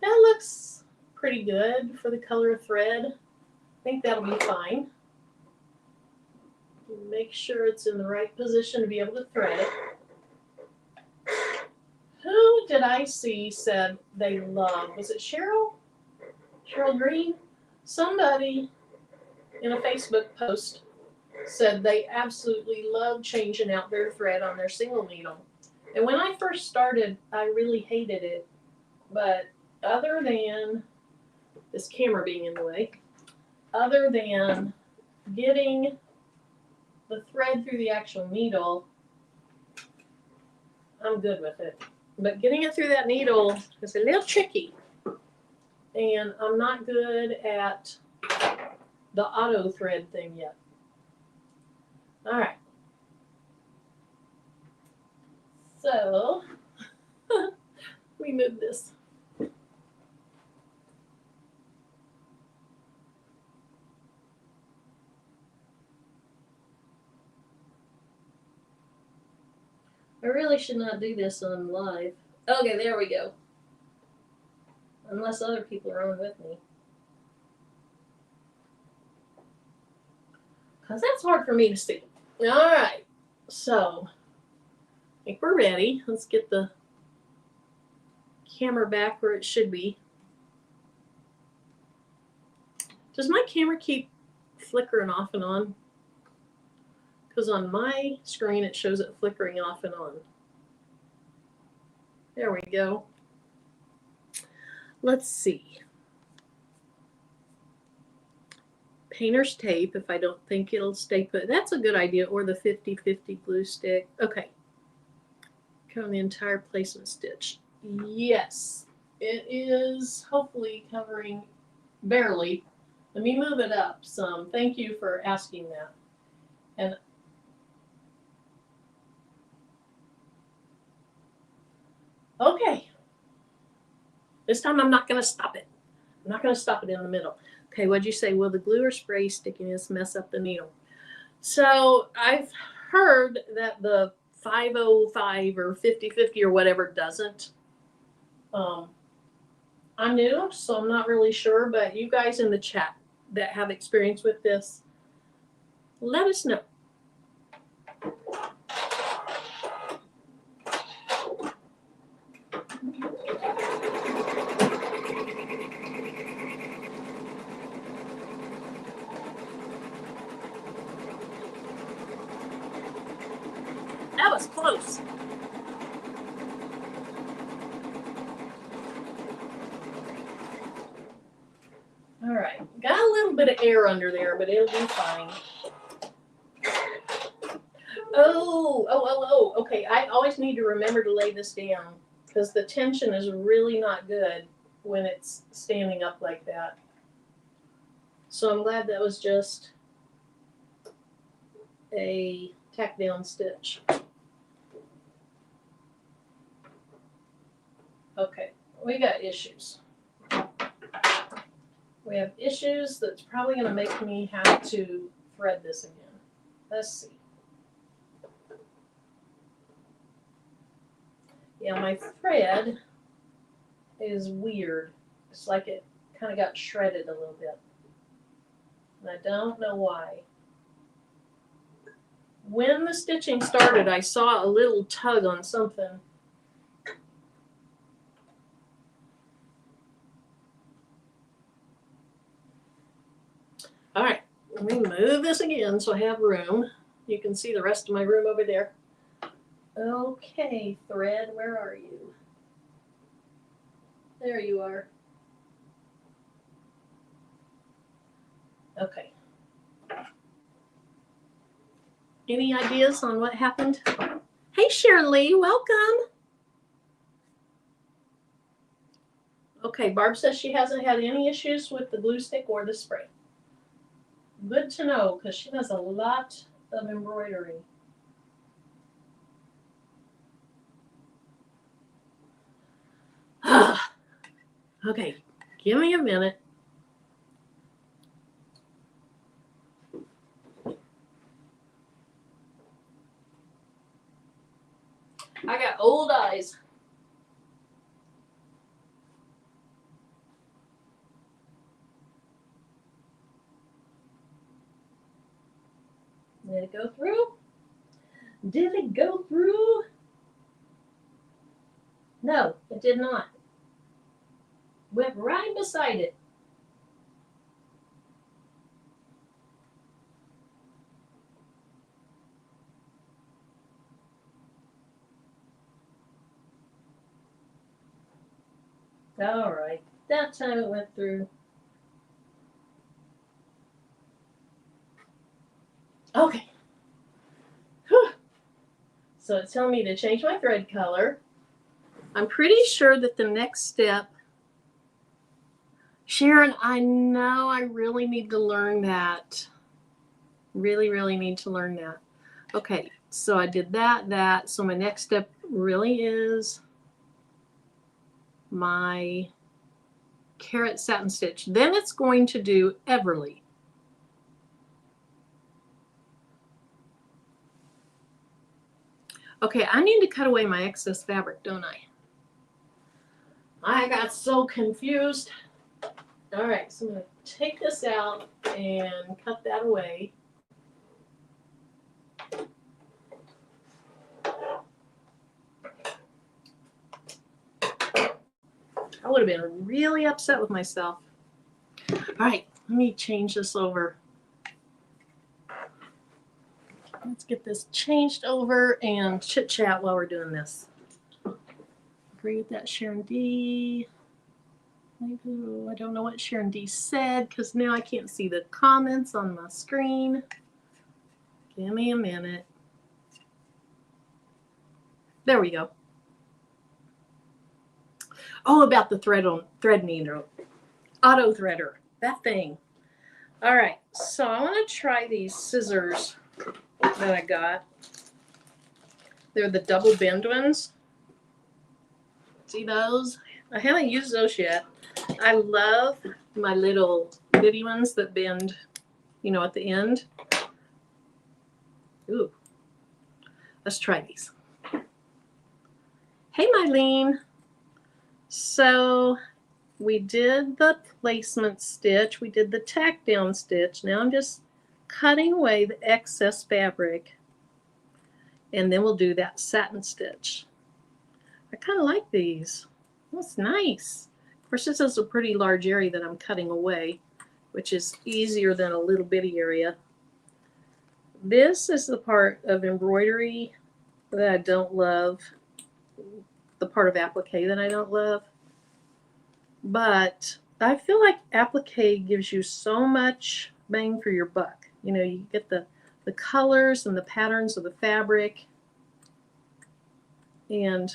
S1: that looks pretty good for the color of thread. I think that'll be fine. Make sure it's in the right position to be able to thread it. Who did I see said they loved? Was it Cheryl? Cheryl Green? Somebody in a Facebook post said they absolutely love changing out their thread on their single needle. And when I first started, I really hated it. But other than this camera being in the way, other than getting the thread through the actual needle, I'm good with it. But getting it through that needle is a little tricky. And I'm not good at the auto thread thing yet. All right. So, let me move this. I really should not do this on live. Okay, there we go. Unless other people are on with me. Because that's hard for me to see. All right. So, I think we're ready. Let's get the camera back where it should be. Does my camera keep flickering off and on? Because on my screen it shows it flickering off and on. There we go. Let's see. Painter's tape, if I don't think it'll stay put. That's a good idea. Or the 50-50 glue stick. Okay. Cover the entire placement stitch. Yes. It is hopefully covering barely. Let me move it up some. Thank you for asking that. And okay. This time I'm not going to stop it. I'm not going to stop it in the middle. Okay, what'd you say? Will the glue or spray stickiness mess up the needle? So I've heard that the 505 or 50-50 or whatever doesn't. I'm new, so I'm not really sure, but you guys in the chat that have experience with this, let us know. That was close. All right, got a little bit of air under there, but it'll be fine. Oh, okay, I always need to remember to lay this down because the tension is really not good when it's standing up like that. So I'm glad that was just a tack down stitch. Okay, we got issues. We have issues that's probably going to make me have to thread this again. Let's see. Yeah, my thread is weird. It's like it kind of got shredded a little bit. And I don't know why. When the stitching started, I saw a little tug on something. All right, let me move this again so I have room. You can see the rest of my room over there. Okay, thread, where are you? There you are. Okay. Any ideas on what happened? Hey, Sharon Lee, welcome. Okay, Barb says she hasn't had any issues with the glue stick or the spray. Good to know, because she does a lot of embroidery. Okay, give me a minute. I got old eyes. Did it go through? Did it go through? No, it did not. Went right beside it. All right, that time it went through. Okay. Whew. So it's telling me to change my thread color. I'm pretty sure that the next step, Sharon, I know I really need to learn that. Really need to learn that. Okay, so I did that. So my next step really is my carrot satin stitch. Then it's going to do Everly. Okay, I need to cut away my excess fabric, don't I? I got so confused. All right, so I'm going to take this out and cut that away. I would have been really upset with myself. All right, let me change this over. Let's get this changed over and chit chat while we're doing this. Agree with that, Sharon D. I don't know what Sharon D said because now I can't see the comments on my screen. Give me a minute. There we go. Oh, about the thread needle, auto threader, that thing. All right, so I want to try these scissors that I got. They're the double bend ones. See those? I haven't used those yet. I love my little bitty ones that bend, you know, at the end. Ooh, let's try these. Hey, Mylene. So we did the placement stitch. We did the tack down stitch. Now I'm just cutting away the excess fabric. And then we'll do that satin stitch. I kind of like these. That's nice. Of course, this is a pretty large area that I'm cutting away, which is easier than a little bitty area. This is the part of embroidery that I don't love, the part of applique that I don't love. But I feel like applique gives you so much bang for your buck. You know, you get the colors and the patterns of the fabric. And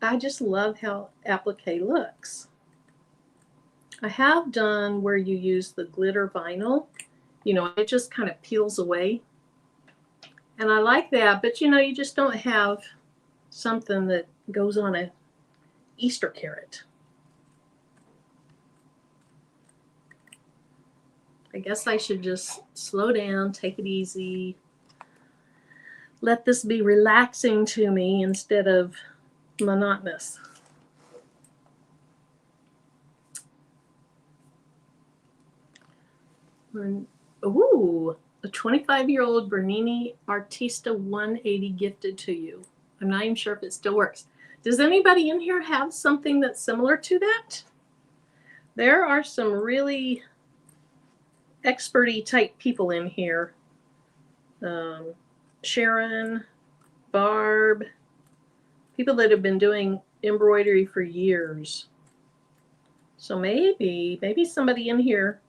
S1: I just love how applique looks. I have done where you use the glitter vinyl. You know, it just kind of peels away. And I like that, but you know, you just don't have something that goes on a Easter carrot. I guess I should just slow down, take it easy, let this be relaxing to me instead of monotonous. Ooh, a 25-year-old Bernini Artista 180 gifted to you. I'm not even sure if it still works. Does anybody in here have something that's similar to that? There are some really experty type people in here. Sharon, Barb, people that have been doing embroidery for years. So maybe somebody in here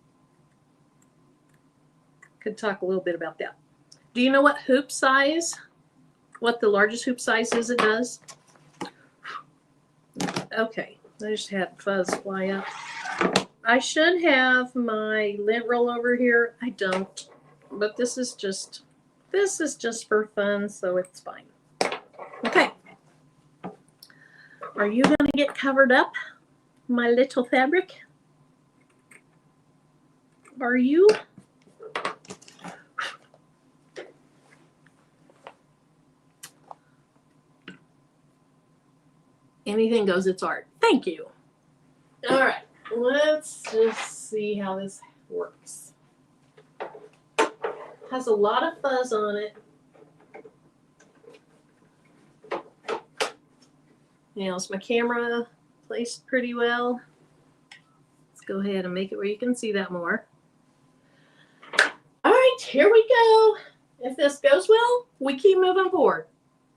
S1: could talk a little bit about that. Do you know what hoop size, what the largest hoop size is it does? Okay, I just had fuzz fly up. I should have my lint roll over here. I don't, but this is just for fun, so it's fine. Okay. Are you going to get covered up, my little fabric? Are you? Anything goes, it's art. Thank you. All right, let's just see how this works. Has a lot of fuzz on it. Now, is my camera placed pretty well? Let's go ahead and make it where you can see that more. All right, here we go. If this goes well, we keep moving forward.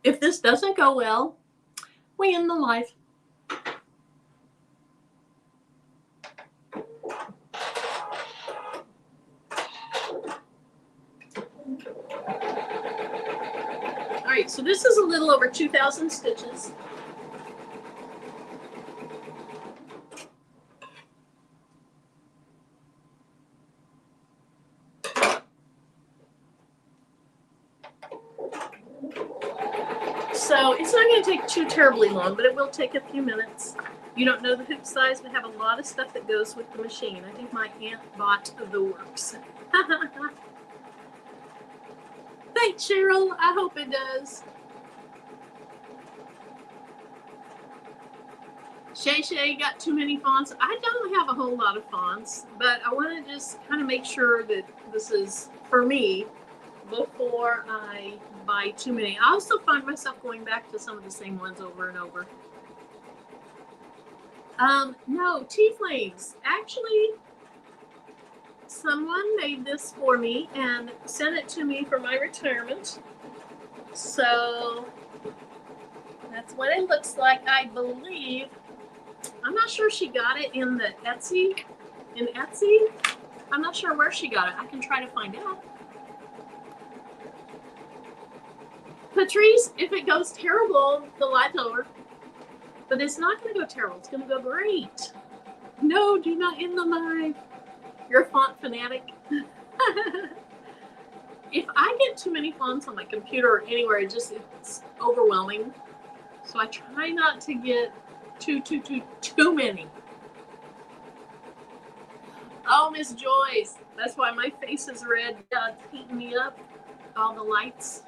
S1: If this doesn't go well, we end the live. All right, so this is a little over 2,000 stitches. So it's not going to take too terribly long, but it will take a few minutes. You don't know the hoop size, but have a lot of stuff that goes with the machine. I think my aunt bought the works. Thanks, Cheryl. I hope it does. Shay Shay got too many fonts. I don't have a whole lot of fonts, but I want to just kind of make sure that this is for me before I buy too many. I also find myself going back to some of the same ones over and over. No, tea flames. Actually, someone made this for me and sent it to me for my retirement. So that's what it looks like, I believe. I'm not sure she got it in the Etsy. In Etsy? I'm not sure where she got it. I can try to find out. Patrice, if it goes terrible, the live's over. But it's not going to go terrible. It's going to go great. No, do not end the live. You're a font fanatic. If I get too many fonts on my computer or anywhere, it's overwhelming. So I try not to get too many. Oh, Miss Joyce. That's why my face is red. Yeah, it's heating me up. All the lights.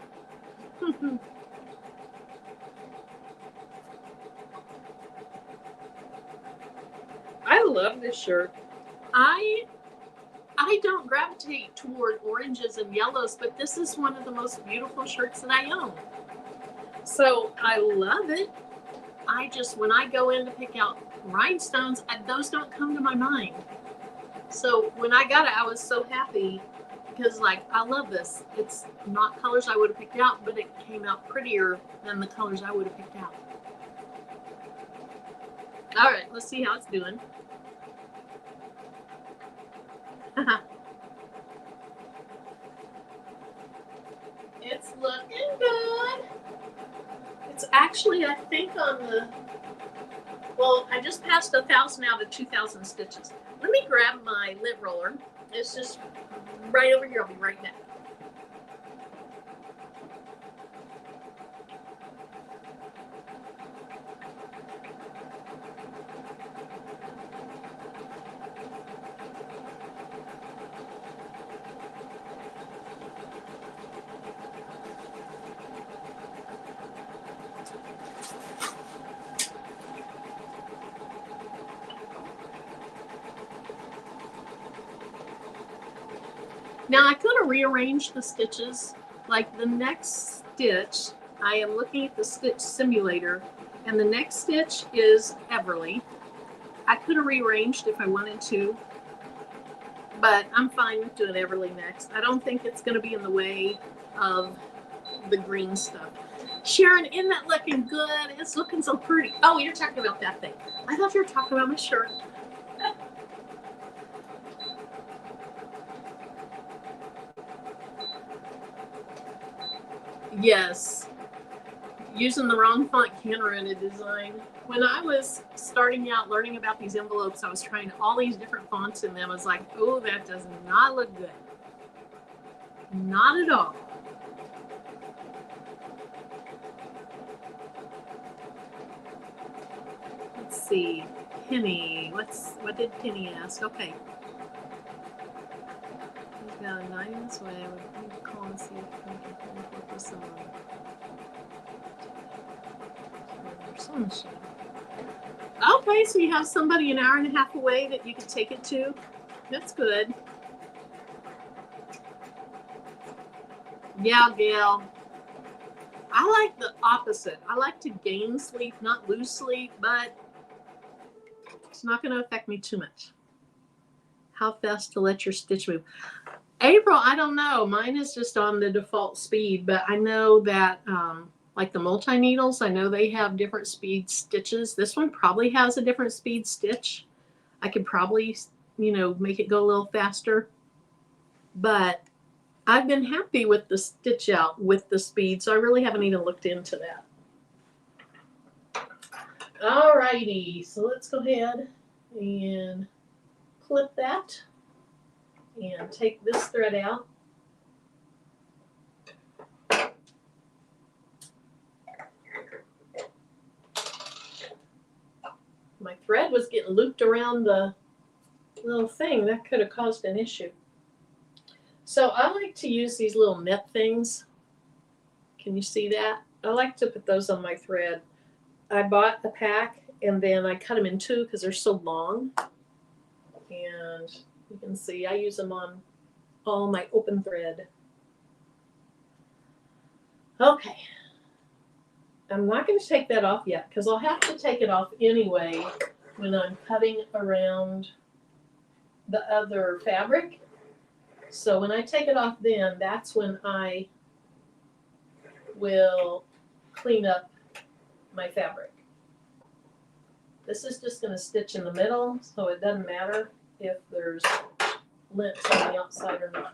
S1: I love this shirt. I don't gravitate toward oranges and yellows, but this is one of the most beautiful shirts that I own. So I love it. When I go in to pick out rhinestones, those don't come to my mind. So when I got it, I was so happy because I love this. It's not colors I would have picked out, but it came out prettier than the colors I would have picked out. All right, let's see how it's doing. It's looking good. It's actually, I think I just passed 1,000 out of 2,000 stitches. Let me grab my lint roller. It's just right over here. I'll be right back. Now I could have rearranged the stitches. Like the next stitch, I am looking at the stitch simulator, and the next stitch is Everly. I could have rearranged if I wanted to, but I'm fine with doing Everly next. I don't think it's going to be in the way of the green stuff. Sharon, isn't that looking good? It's looking so pretty. Oh, you're talking about that thing. I thought you were talking about my shirt. Yes. Using the wrong font can ruin a design. When I was starting out learning about these envelopes, I was trying all these different fonts in them. I was like, oh, that does not look good. Not at all. Let's see. Penny. What did Penny ask? Okay. He's got a 9 this way. I would need to call and see if I can work with someone. Sunshine. Okay, so you have somebody an hour and a half away that you can take it to. That's good. Yeah, Gail. I like the opposite. I like to gain sleep, not lose sleep, but it's not going to affect me too much. How fast to let your stitch move? April, I don't know. Mine is just on the default speed, but I know that like the multi-needles, I know they have different speed stitches. This one probably has a different speed stitch. I could probably, make it go a little faster. But I've been happy with the stitch out with the speed, so I really haven't even looked into that. Alrighty, so let's go ahead and clip that and take this thread out. My thread was getting looped around the little thing. That could have caused an issue. So I like to use these little net things. Can you see that? I like to put those on my thread. I bought a pack and then I cut them in two because they're so long. And you can see I use them on all my open thread. Okay. I'm not going to take that off yet because I'll have to take it off anyway when I'm cutting around the other fabric. So when I take it off then, that's when I will clean up my fabric. This is just going to stitch in the middle, so it doesn't matter if there's lints on the outside or not.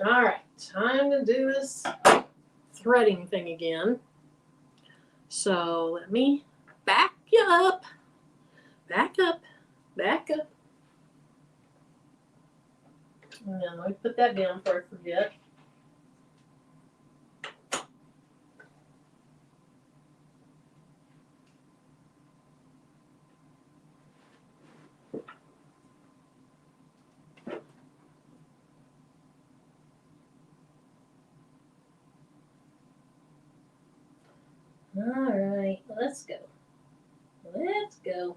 S1: All right, time to do this threading thing again. So let me back you up, back up, back up. And then let me put that down before I forget. All right, let's go. Let's go.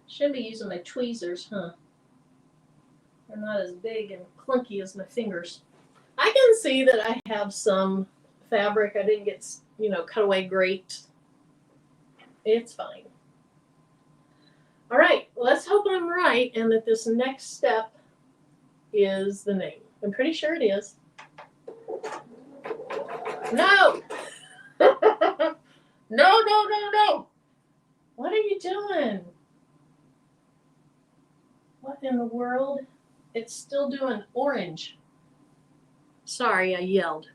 S1: Should be using my tweezers, huh? They're not as big and clunky as my fingers. I can see that I have some fabric I didn't get, cut away great. It's fine. All right, let's hope I'm right and that this next step is the name. I'm pretty sure it is. No! No, no, no, no! What are you doing? What in the world? It's still doing orange. Sorry, I yelled.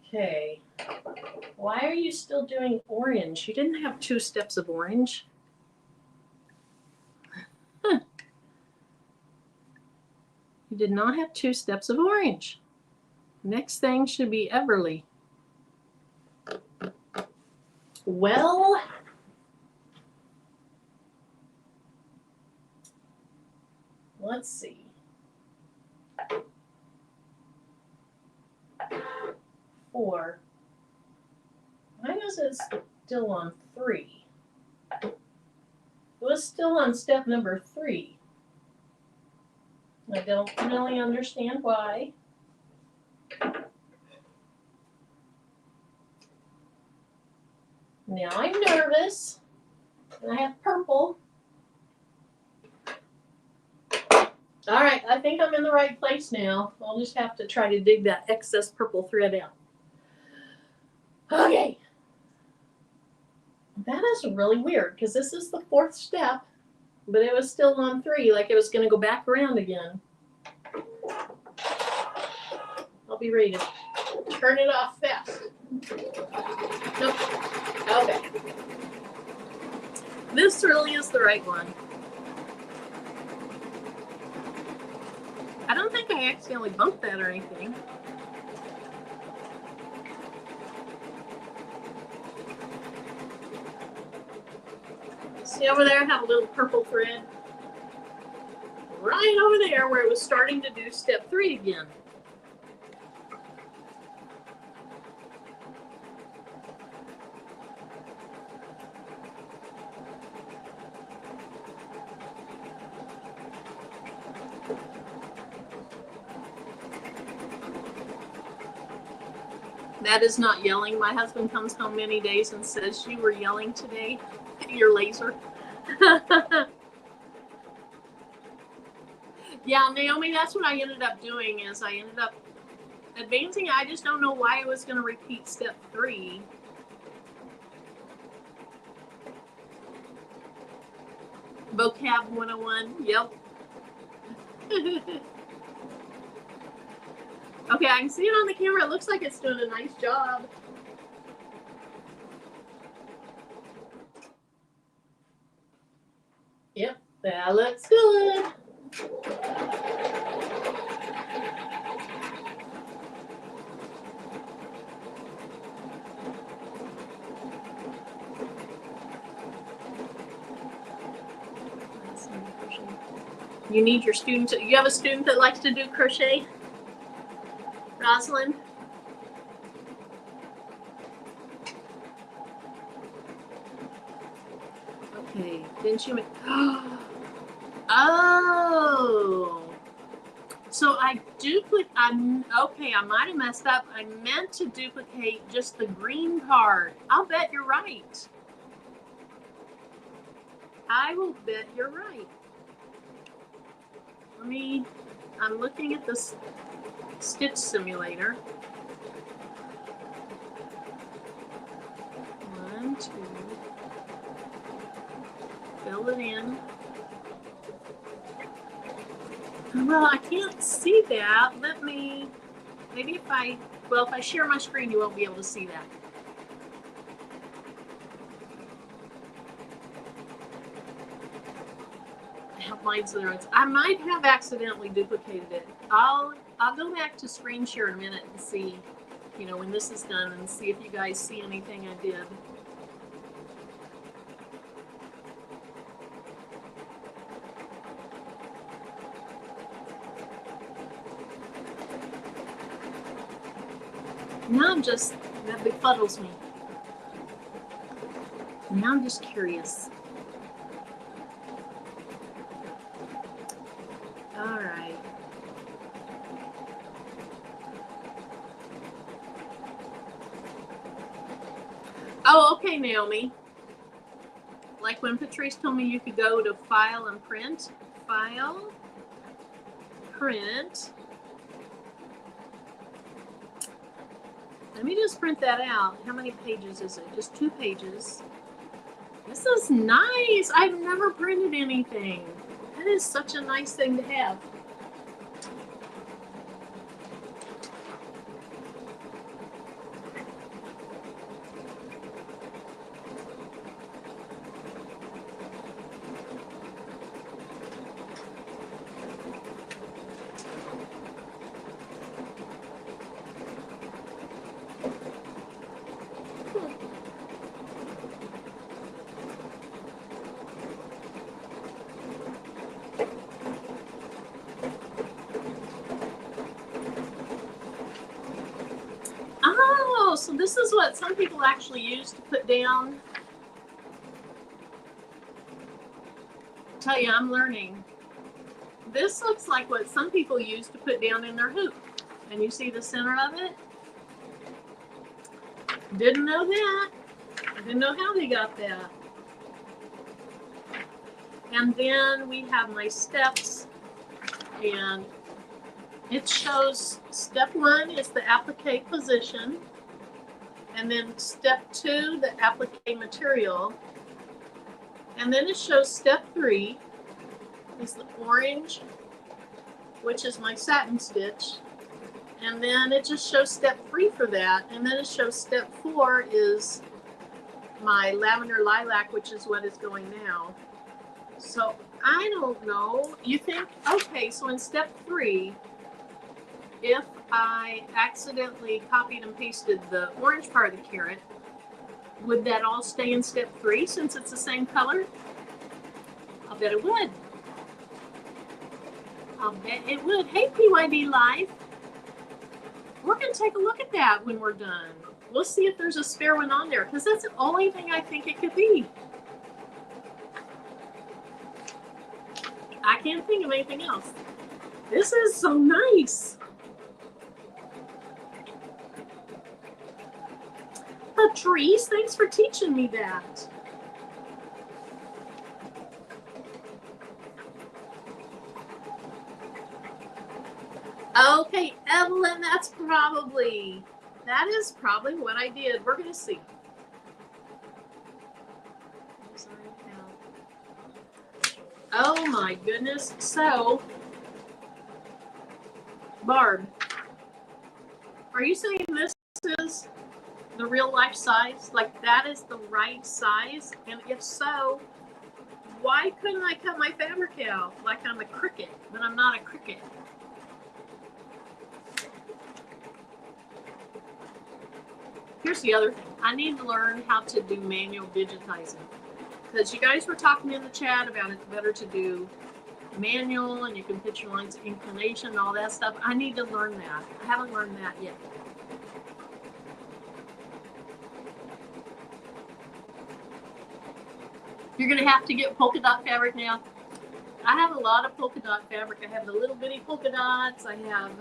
S1: Okay. Why are you still doing orange? You didn't have 2 steps of orange. Huh. You did not have 2 steps of orange. Next thing should be Everly. Well, let's see. 4. Why says it's still on 3. It was still on step number 3. I don't really understand why. Now I'm nervous. And I have purple. Alright, I think I'm in the right place now. I'll just have to try to dig that excess purple thread out. Okay. That is really weird because this is the 4th step, but it was still on 3, like it was going to go back around again. I'll be ready to turn it off fast. Nope. Okay. This really is the right one. I don't think I accidentally bumped that or anything. See over there, I have a little purple thread. Right over there where it was starting to do step 3 again. That is not yelling. My husband comes home many days and says, "You were yelling today, your laser." Yeah, Naomi, that's what I ended up doing is I ended up advancing. I just don't know why it was going to repeat step 3. Vocab 101, yep. Okay, I can see it on the camera. It looks like it's doing a nice job. Yep, that looks good. You need your student to, you have a student that likes to do crochet? Rosalind? Okay, didn't you make, oh, so I okay, I might have messed up. I meant to duplicate just the green part. I'll bet you're right. I will bet you're right. I'm looking at this stitch simulator. 1, 2, fill it in. Well, I can't see that. Maybe if I share my screen, you won't be able to see that. I might have accidentally duplicated it. I'll go back to screen share in a minute and see, when this is done and see if you guys see anything I did. Now that befuddles me. Now I'm just curious. All right. Oh, okay, Naomi. Like when Patrice told me you could go to File and Print. File, Print. Let me just print that out. How many pages is it? Just 2 pages. This is nice. I've never printed anything. That is such a nice thing to have. Oh, so this is what some people actually use to put down. Tell you, I'm learning. This looks like what some people use to put down in their hoop. And you see the center of it? Didn't know that. Didn't know how they got that. And then we have my steps, and it shows step 1 is the applique position, and then step 2, the applique material, and then it shows step 3 is the orange, which is my satin stitch, and then it just shows step 3 for that, and then it shows step 4 is my lavender lilac, which is what is going now. So I don't know. You think, okay, so in step 3, if I accidentally copied and pasted the orange part of the carrot, would that all stay in step 3 since it's the same color? I'll bet it would. I'll bet it would. Hey, PYD Live. We're going to take a look at that when we're done. We'll see if there's a spare one on there, because that's the only thing I think it could be. I can't think of anything else. This is so nice. Patrice, thanks for teaching me that. Okay, Evelyn, that is probably what I did. We're going to see. Oh my goodness. So, Barb, are you saying this is the real life size? Like that is the right size? And if so, why couldn't I cut my fabric out like I'm a cricket, but I'm not a cricket? Here's the other thing. I need to learn how to do manual digitizing. Because you guys were talking in the chat about it's better to do manual and you can put your lines of inclination and all that stuff. I need to learn that. I haven't learned that yet. You're going to have to get polka dot fabric now. I have a lot of polka dot fabric. I have the little bitty polka dots. I have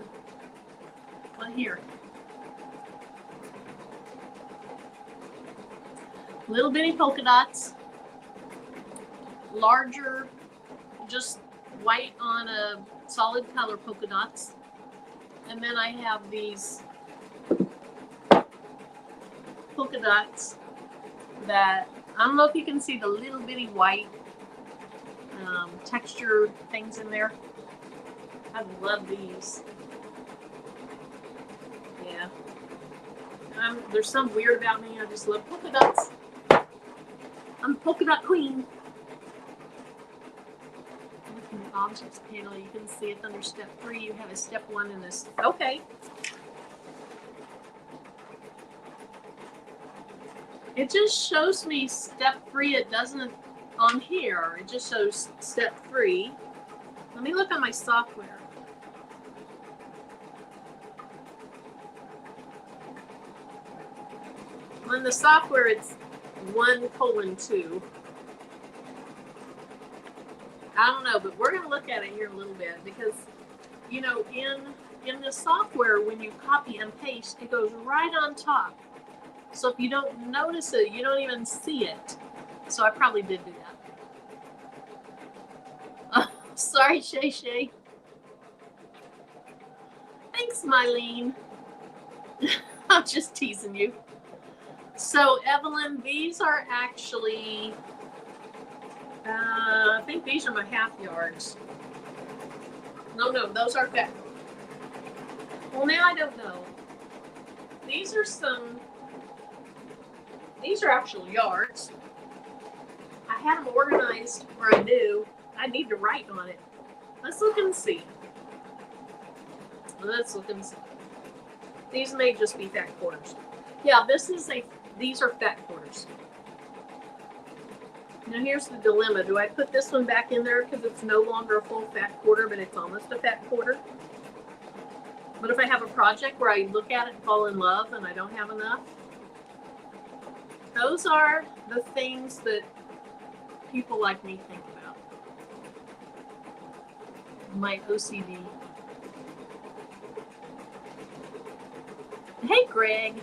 S1: one here. Little bitty polka dots. Larger, just white on a solid color polka dots. And then I have these polka dots that, I don't know if you can see the little bitty white texture things in there. I love these. Yeah. There's something weird about me. I just love polka dots. I'm a polka dot queen. In the objects panel, you can see it under step 3. You have a step 1 and this. Okay. It just shows me step 3. It doesn't on here. It just shows step 3. Let me look at my software. On the software, it's 1:2. I don't know, but we're going to look at it here in a little bit because, you know, in the software, when you copy and paste, it goes right on top. So if you don't notice it, you don't even see it. So I probably did do that. Sorry, Shay Shay. Thanks, Mylene. I'm just teasing you. So, Evelyn, these are actually, I think these are my half yards. No, those are fat. Well, now I don't know. These are actual yards. I had them organized where I knew I need to write on it. Let's look and see. Let's look and see. These may just be fat quarters. Yeah, these are fat quarters. Now here's the dilemma. Do I put this one back in there because it's no longer a full fat quarter, but it's almost a fat quarter? But if I have a project where I look at it and fall in love and I don't have enough, those are the things that people like me think about. My OCD. Hey, Greg.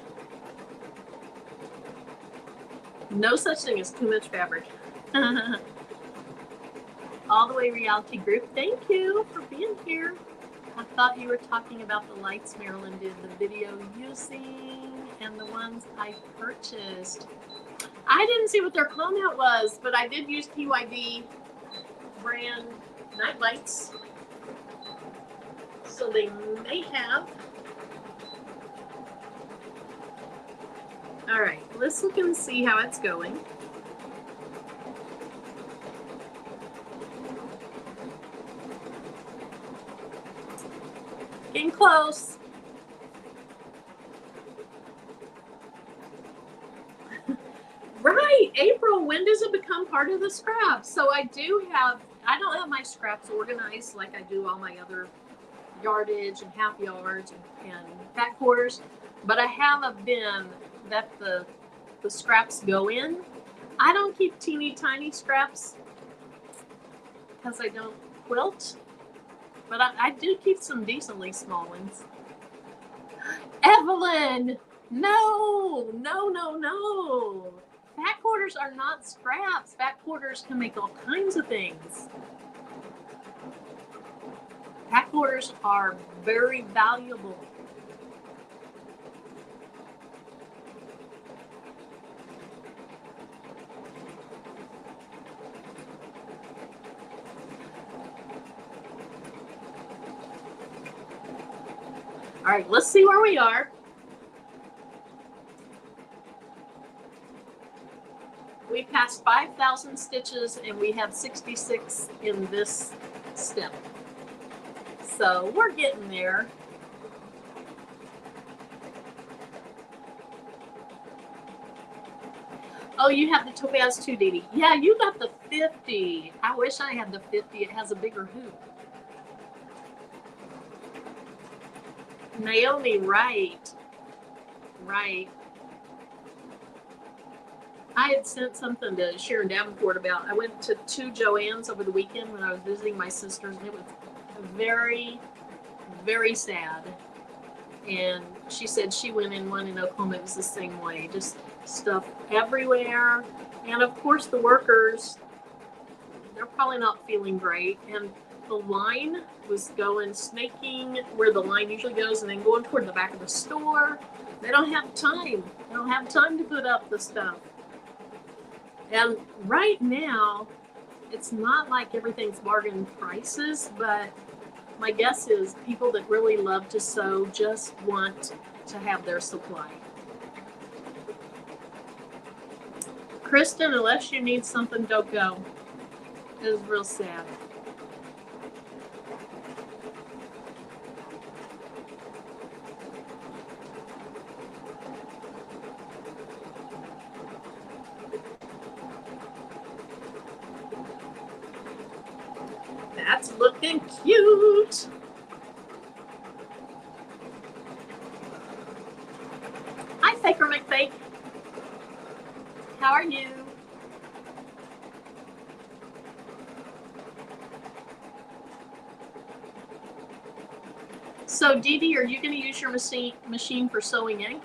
S1: No such thing as too much fabric. All the way reality group. Thank you for being here. I thought you were talking about the lights Marilyn did the video using and the ones I purchased. I didn't see what their comment was, but I did use PYD brand night lights. So they may have. All right, let's look and see how it's going. Getting close. Right, April, when does it become part of the scraps? So I don't have my scraps organized like I do all my other yardage and half yards and fat quarters, but I have a bin that the scraps go in. I don't keep teeny tiny scraps because I don't quilt, but I do keep some decently small ones. Evelyn, no. Fat quarters are not scraps. Fat quarters can make all kinds of things. Fat quarters are very valuable. All right, let's see where we are. We passed 5,000 stitches and we have 66 in this step. So we're getting there. Oh, you have the Topaz too, Dee Dee. Yeah, you got the 50. I wish I had the 50. It has a bigger hoop. Naomi, right. I had sent something to Sharon Davenport about. I went to 2 Joann's over the weekend when I was visiting my sisters, and it was very, very sad. And she said she went in one in Oklahoma. It was the same way, just stuff everywhere. And of course, the workers, they're probably not feeling great. And the line was going, snaking where the line usually goes, and then going toward the back of the store. They don't have time. They don't have time to put up the stuff. And right now, it's not like everything's bargain prices, but my guess is people that really love to sew just want to have their supply. Kristen, unless you need something, don't go. It is real sad. That's looking cute. Hi, Faker McFake. How are you? So, Dee Dee, are you going to use your machine for sewing and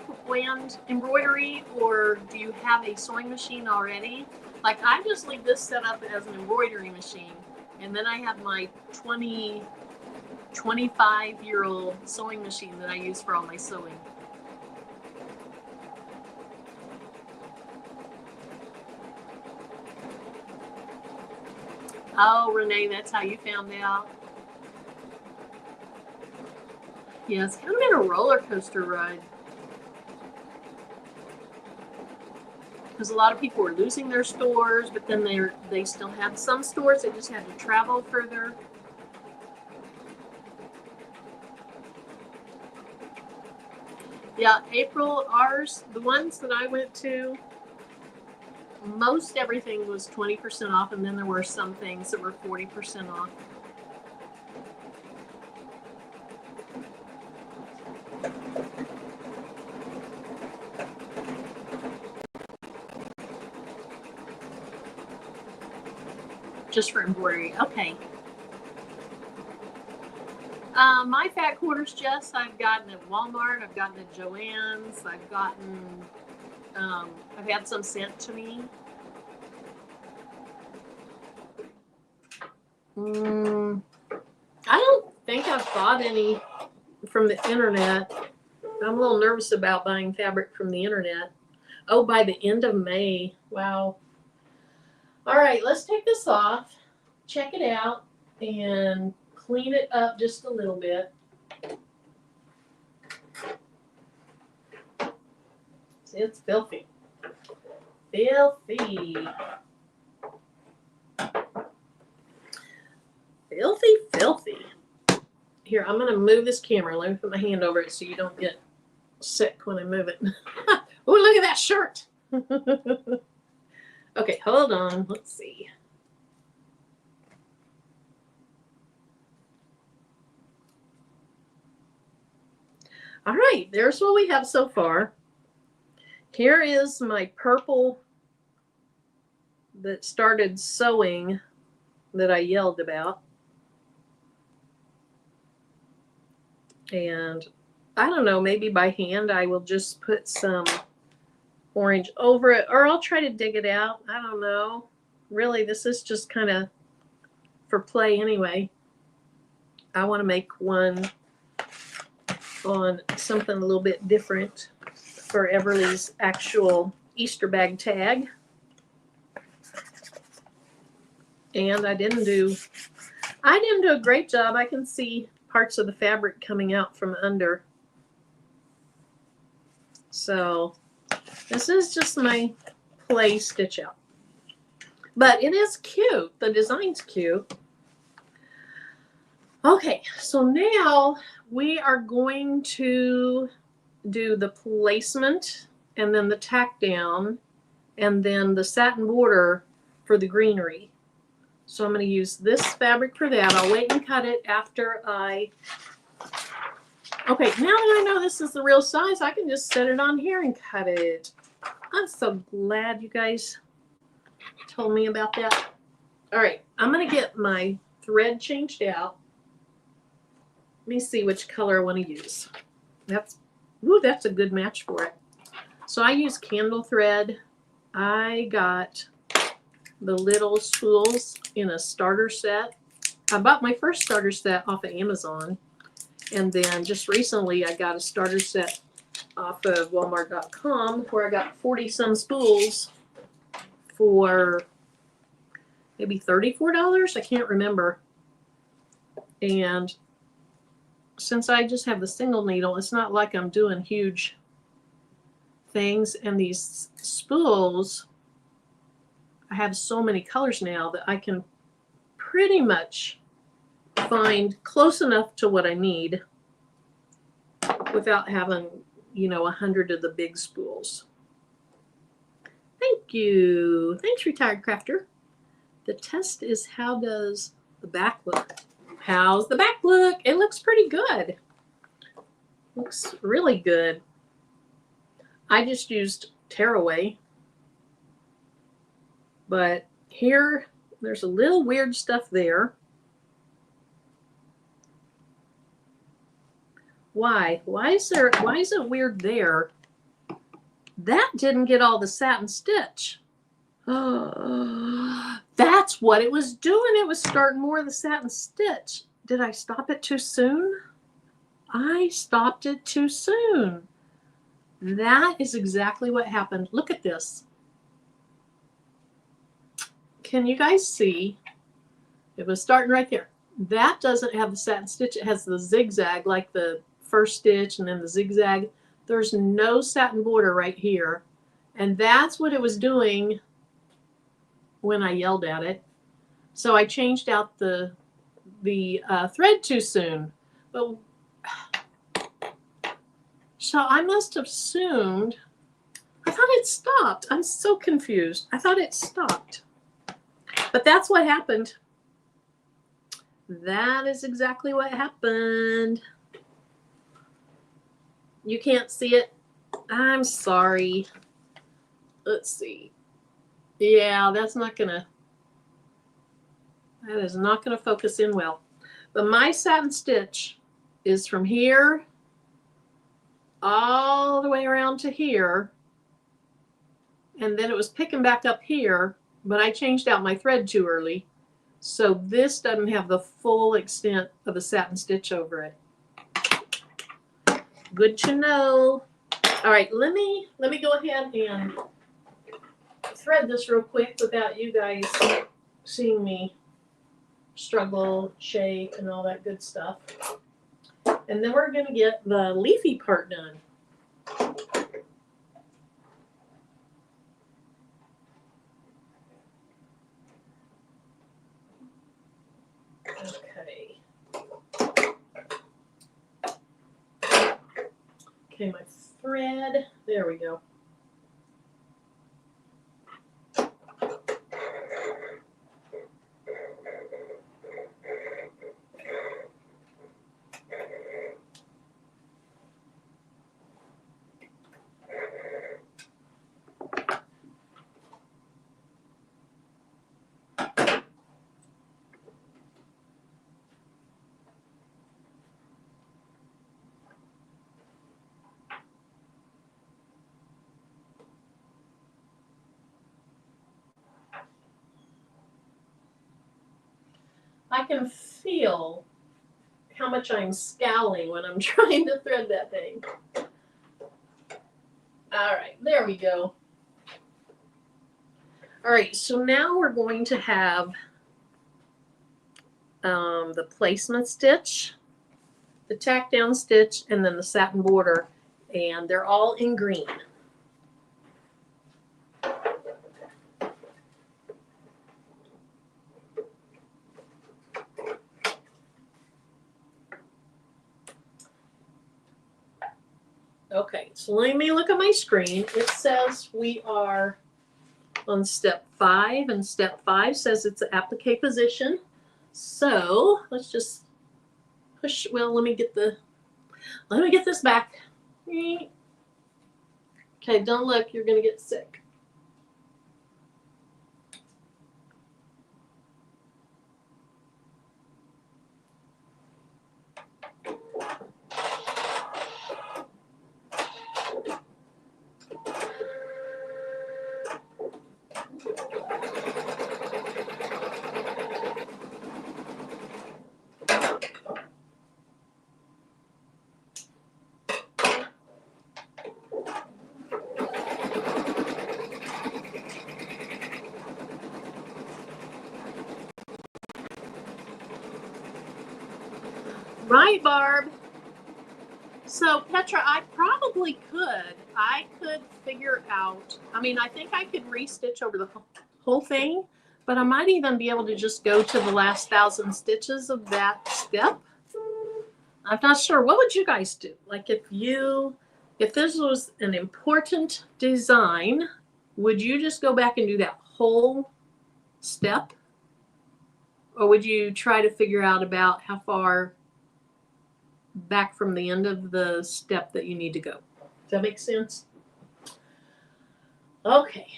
S1: embroidery, or do you have a sewing machine already? Like, I just leave this set up as an embroidery machine, and then I have my 25-year-old sewing machine that I use for all my sewing. Oh, Renee, that's how you found out. Yeah, it's kind of been a roller coaster ride. Because a lot of people were losing their stores, but then they still have some stores. They just had to travel further. Yeah, April, ours, the ones that I went to, most everything was 20% off, and then there were some things that were 40% off. just for embroidery. Okay. My fat quarters, Jess, I've gotten at Walmart. I've gotten at Joann's. I've gotten, I've had some sent to me. I don't think I've bought any from the internet. I'm a little nervous about buying fabric from the internet. Oh, by the end of May. Wow. All right, let's take this off, check it out, and clean it up just a little bit. See, it's filthy. Filthy. Filthy, filthy. Here, I'm going to move this camera. Let me put my hand over it so you don't get sick when I move it. Oh, look at that shirt. Okay, hold on. Let's see. All right, there's what we have so far. Here is my purple that started sewing that I yelled about. And I don't know, maybe by hand I will just put some orange over it, or I'll try to dig it out. I don't know. Really, this is just kind of for play anyway. I want to make one on something a little bit different for Everly's actual Easter bag tag. And I didn't do a great job. I can see parts of the fabric coming out from under. So this is just my play stitch out. But it is cute. The design's cute. Okay, so now we are going to do the placement and then the tack down and then the satin border for the greenery. So I'm going to use this fabric for that. I'll wait and cut it after I... Okay, now that I know this is the real size, I can just set it on here and cut it. I'm so glad you guys told me about that. All right, I'm going to get my thread changed out. Let me see which color I want to use. That's a good match for it. So I use candle thread. I got the little spools in a starter set. I bought my first starter set off of Amazon. And then just recently I got a starter set off of Walmart.com where I got 40 some spools for maybe $34. I can't remember. And since I just have the single needle, it's not like I'm doing huge things. And these spools, I have so many colors now that I can pretty much find close enough to what I need without having, 100 of the big spools. Thank you. Thanks, Retired Crafter. The test is, how does the back look? How's the back look? It looks pretty good. Looks really good. I just used tearaway. But here, there's a little weird stuff there. Why? Why is it weird there? That didn't get all the satin stitch. Oh, that's what it was doing. It was starting more of the satin stitch. Did I stop it too soon? I stopped it too soon. That is exactly what happened. Look at this. Can you guys see? It was starting right there. That doesn't have the satin stitch. It has the zigzag like the first stitch and then the zigzag. There's no satin border right here. And that's what it was doing when I yelled at it. So I changed out the thread too soon. But so I must have assumed, I thought it stopped. I'm so confused. I thought it stopped. But that's what happened. That is exactly what happened. You can't see it. I'm sorry. Let's see. Yeah, that's not gonna. That is not going to focus in well. But my satin stitch is from here all the way around to here. And then it was picking back up here, but I changed out my thread too early. So this doesn't have the full extent of a satin stitch over it. Good to know. All right, let me go ahead and thread this real quick without you guys seeing me struggle, shake, and all that good stuff. And then we're going to get the leafy part done. Okay. Okay, my thread. There we go. I can feel how much I'm scowling when I'm trying to thread that thing. All right, there we go. All right, so now we're going to have the placement stitch, the tack down stitch, and then the satin border, and they're all in green. Okay, so let me look at my screen. It says we are on step 5, and step 5 says it's an applique position. So let's just push. Well, let me get this back. Okay, don't look. You're gonna get sick. Right, Barb. So Petra, I probably could. I could figure out. I mean, I think I could restitch over the whole thing, but I might even be able to just go to the last 1,000 stitches of that step. I'm not sure. What would you guys do? Like if this was an important design, would you just go back and do that whole step? Or would you try to figure out about how far back from the end of the step that you need to go? Does that make sense? Okay.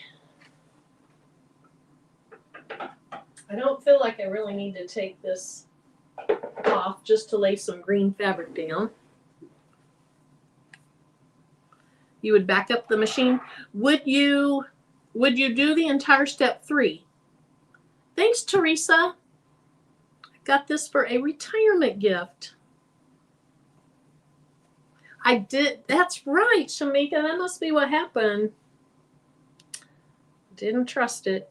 S1: I don't feel like I really need to take this off just to lay some green fabric down. You would back up the machine. Would you do the entire step 3? Thanks, Teresa. I got this for a retirement gift. I did. That's right, Shamika. That must be what happened. Didn't trust it.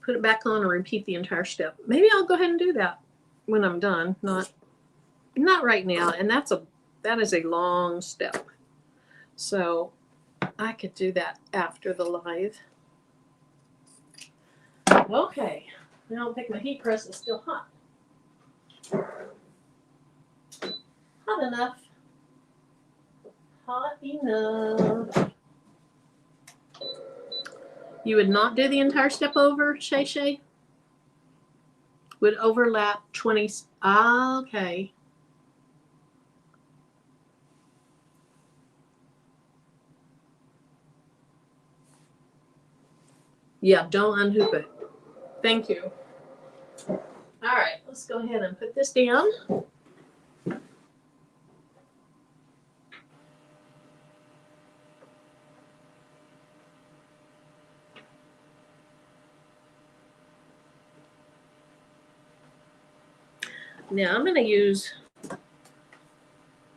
S1: Put it back on and repeat the entire step. Maybe I'll go ahead and do that when I'm done. Not right now. And that is a long step. So I could do that after the live. Okay. I don't think my heat press is still hot. Hot enough. Hot enough. You would not do the entire step over, Shay Shay? Would overlap 20. Okay. Yeah, don't unhoop it. Thank you. All right, let's go ahead and put this down. Now I'm going to use,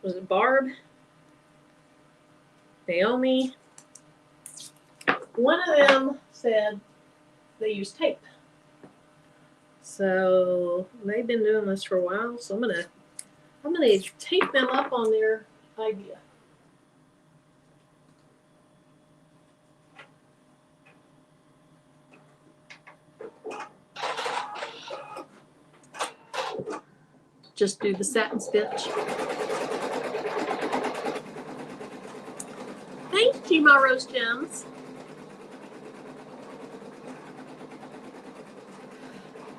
S1: was it Barb? Naomi? One of them said they use tape. So they've been doing this for a while, so I'm gonna tape them up on their idea. Just do the satin stitch. Thank you, my Rose Gems.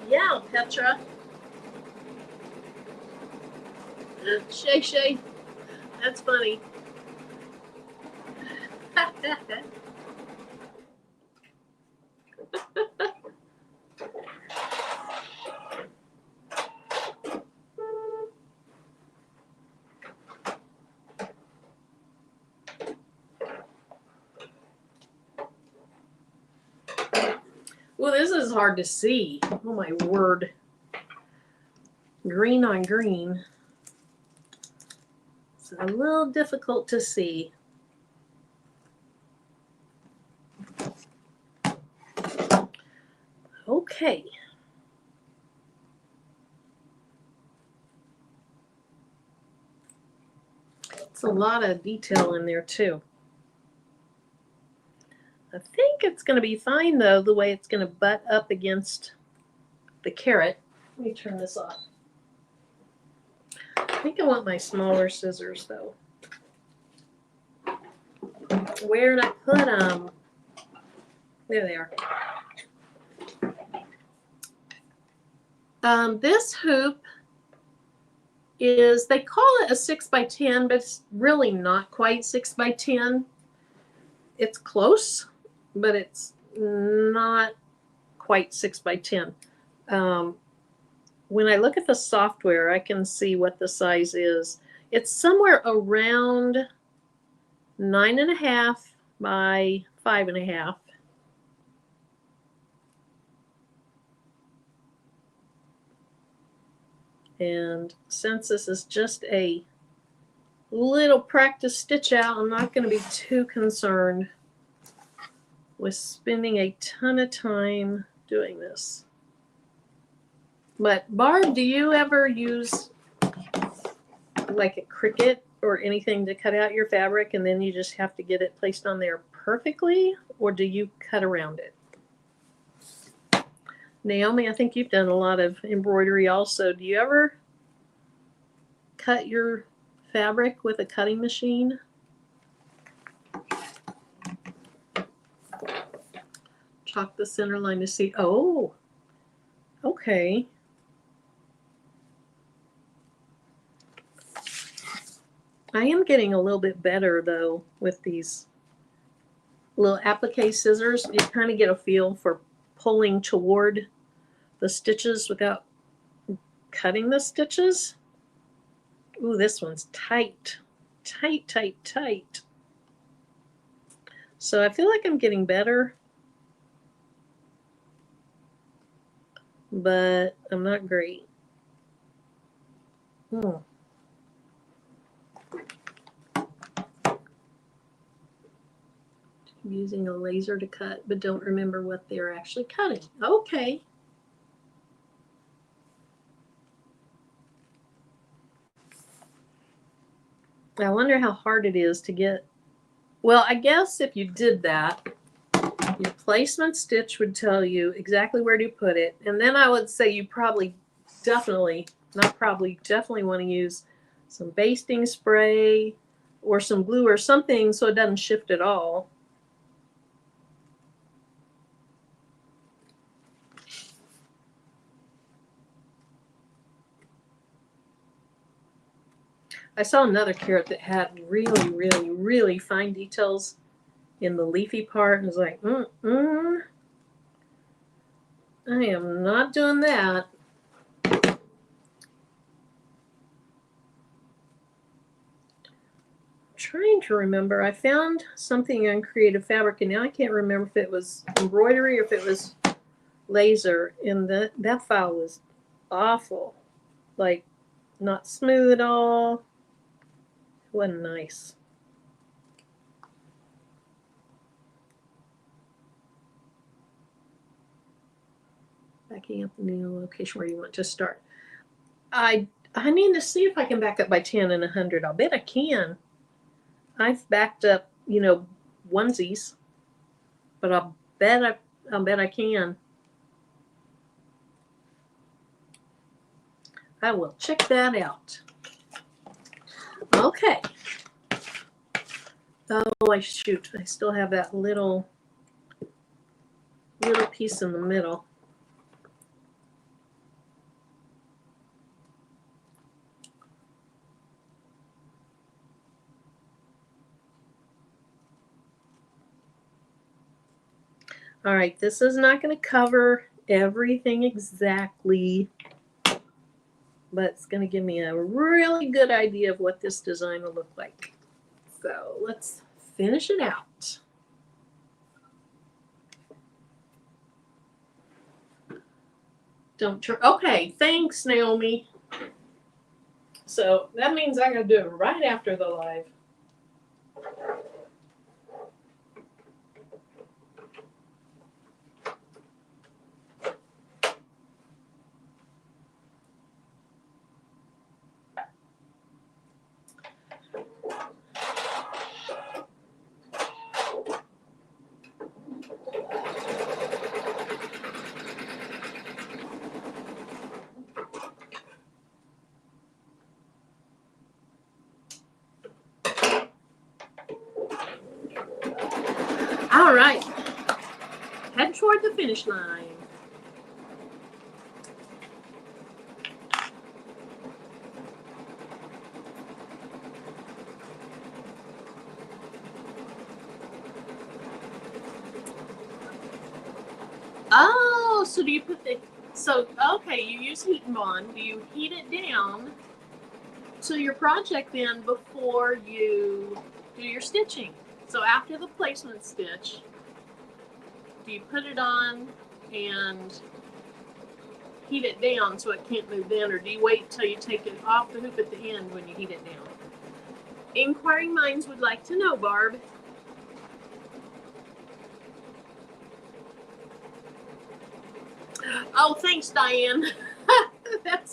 S1: Yeah, Petra. Shay Shay. That's funny. Well, this is hard to see. Oh my word. Green on green. It's a little difficult to see. Okay. It's a lot of detail in there too. I think it's going to be fine though, the way it's going to butt up against the carrot. Let me turn this off. I think I want my smaller scissors though. Where did I put them? There they are. This hoop is, they call it a 6x10, but it's really not quite 6x10. It's close, but it's not quite 6x10. When I look at the software, I can see what the size is. It's somewhere around 9.5 by 5.5. And since this is just a little practice stitch out, I'm not going to be too concerned with spending a ton of time doing this. But Barb, do you ever use like a Cricut or anything to cut out your fabric and then you just have to get it placed on there perfectly, or do you cut around it? Naomi, I think you've done a lot of embroidery also. Do you ever cut your fabric with a cutting machine? Chalk the center line to see. Oh, okay. I am getting a little bit better though with these little applique scissors. You kind of get a feel for pulling toward the stitches without cutting the stitches. Ooh, this one's tight. Tight, tight, tight. So I feel like I'm getting better, but I'm not great. I'm using a laser to cut, but don't remember what they're actually cutting. Okay. I wonder how hard it is to get. Well, I guess if you did that, your placement stitch would tell you exactly where to put it. And then I would say you probably definitely want to use some basting spray or some glue or something so it doesn't shift at all. I saw another carrot that had really, really, really fine details in the leafy part, and was like, I am not doing that. Trying to remember. I found something on Creative Fabric, and now I can't remember if it was embroidery or if it was laser. And that file was awful. Like, not smooth at all. It wasn't nice. Backing up the new location where you want to start. I need to see if I can back up by 10 and 100. I'll bet I can. I've backed up, onesies, but I'll bet I can. I will check that out. Okay. Oh, shoot. I still have that little piece in the middle. All right, this is not going to cover everything exactly, but it's going to give me a really good idea of what this design will look like. So let's finish it out. Okay, thanks, Naomi. So that means I got to do it right after the live. All right, head toward the finish line. Oh, so do you put okay, you use heat and bond. Do you heat it down to your project then before you do your stitching? So after the placement stitch, do you put it on and heat it down so it can't move in, or do you wait till you take it off the hoop at the end when you heat it down? Inquiring minds would like to know, Barb. Oh, thanks, Diane. That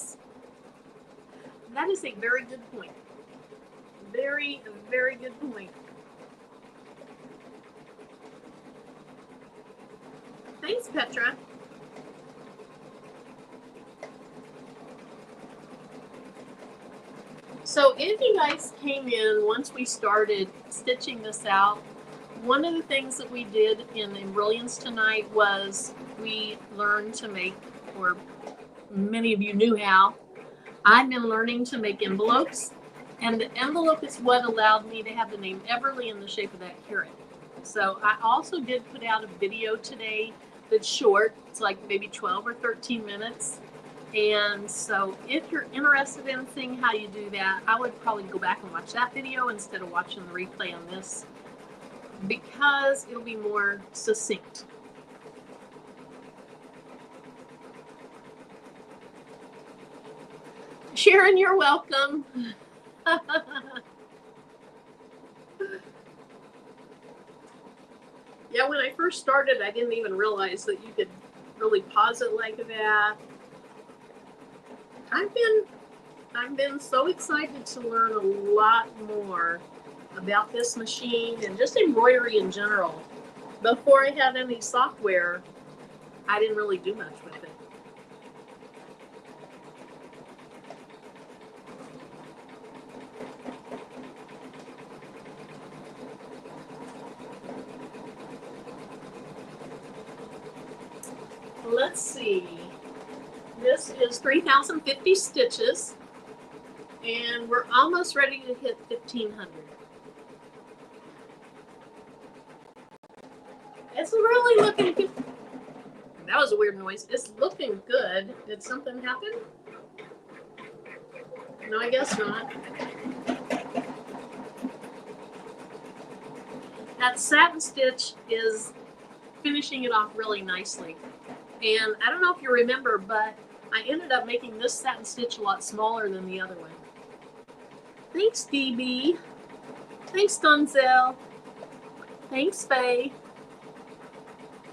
S1: is a very good point. Very, very good point. Thanks, Petra. So if you guys came in once we started stitching this out, one of the things that we did in Embrilliance tonight was we learned to make, or many of you knew how, I've been learning to make envelopes, and the envelope is what allowed me to have the name Everly in the shape of that carrot. So I also did put out a video today that's short. It's like maybe 12 or 13 minutes. And so if you're interested in seeing how you do that, I would probably go back and watch that video instead of watching the replay on this, because it'll be more succinct. Sharon, you're welcome. Yeah, when I first started, I didn't even realize that you could really pause it like that. I've been so excited to learn a lot more about this machine and just embroidery in general. Before I had any software, I didn't really do much with it. Let's see. This is 3,050 stitches, and we're almost ready to hit 1,500. It's really looking good. That was a weird noise. It's looking good. Did something happen? No, I guess not. That satin stitch is finishing it off really nicely. And I don't know if you remember, but I ended up making this satin stitch a lot smaller than the other one. Thanks, DB. Thanks, Donzel. Thanks, Faye.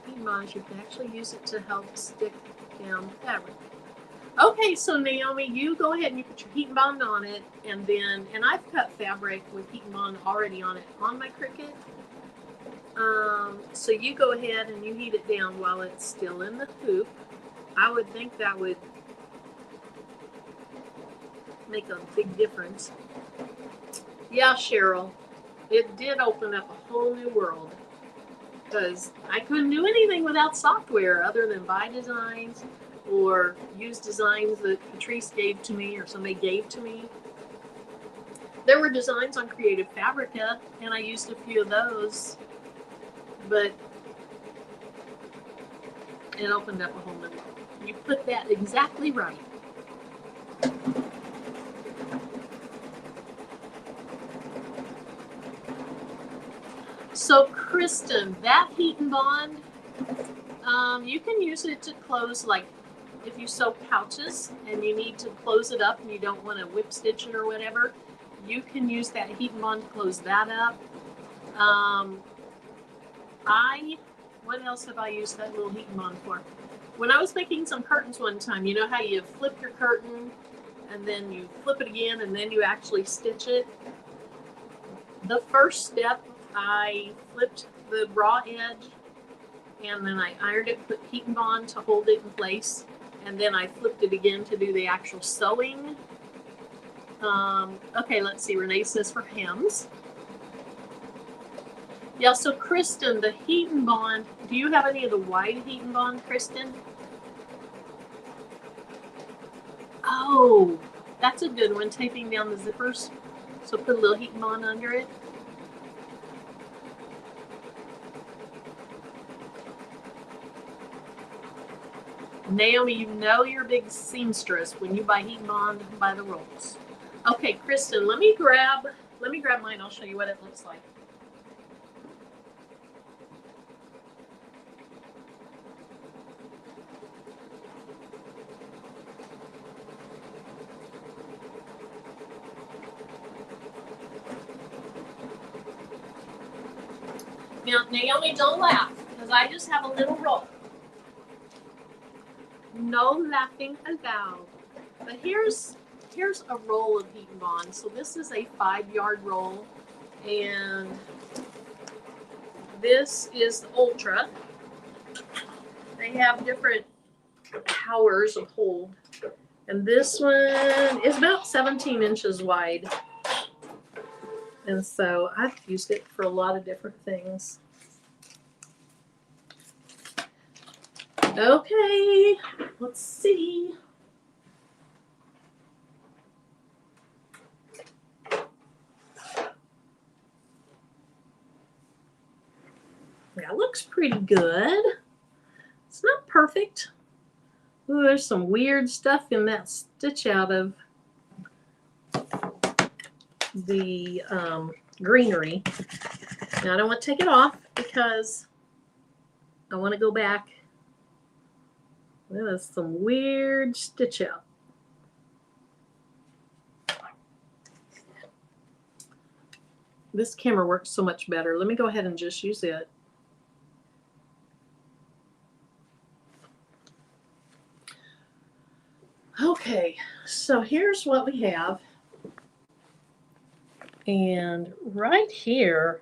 S1: You can actually use it to help stick down fabric. Okay, so Naomi, you go ahead and you put your heat and bond on it, and I've cut fabric with heat and bond already on it on my Cricut. So you go ahead and you heat it down while it's still in the hoop. I would think that would make a big difference. Yeah, Cheryl, it did open up a whole new world, because I couldn't do anything without software other than buy designs or use designs that Patrice gave to me or somebody gave to me. There were designs on Creative Fabrica, and I used a few of those, but it opened up a whole new world. You put that exactly right. So Kristen, that heat and bond, you can use it to close, like if you sew pouches and you need to close it up and you don't want to whip stitch it or whatever, you can use that heat and bond to close that up. What else have I used that little heat and bond for? When I was making some curtains one time, you know how you flip your curtain and then you flip it again and then you actually stitch it? The first step, I flipped the raw edge and then I ironed it, put heat and bond to hold it in place, and then I flipped it again to do the actual sewing. Okay, let's see. Renee says for hems. Yeah, so Kristen, the heat and bond, do you have any of the white heat and bond, Kristen? Oh, that's a good one, taping down the zippers. So put a little heat and bond under it. Naomi, you know you're a big seamstress. When you buy heat and bond, buy the rolls. Okay, Kristen, let me grab mine. I'll show you what it looks like. Now, Naomi, don't laugh, because I just have a little roll. No laughing allowed. But here's a roll of heat and bond. So this is a 5-yard roll, and this is the Ultra. They have different powers of hold, and this one is about 17 inches wide. And so I've used it for a lot of different things. Okay, let's see. That looks pretty good. It's not perfect. Ooh, there's some weird stuff in that stitch out of the greenery. Now I don't want to take it off because I want to go back. There's some weird stitch out. This camera works so much better. Let me go ahead and just use it. Okay, so here's what we have. And right here,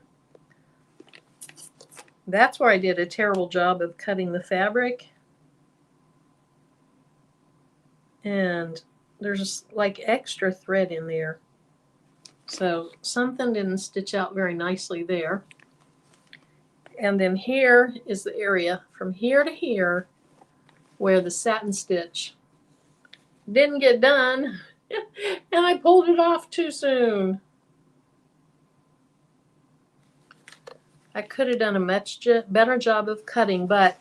S1: that's where I did a terrible job of cutting the fabric. And there's like extra thread in there. So something didn't stitch out very nicely there. And then here is the area from here to here where the satin stitch didn't get done. And I pulled it off too soon. I could have done a much better job of cutting, but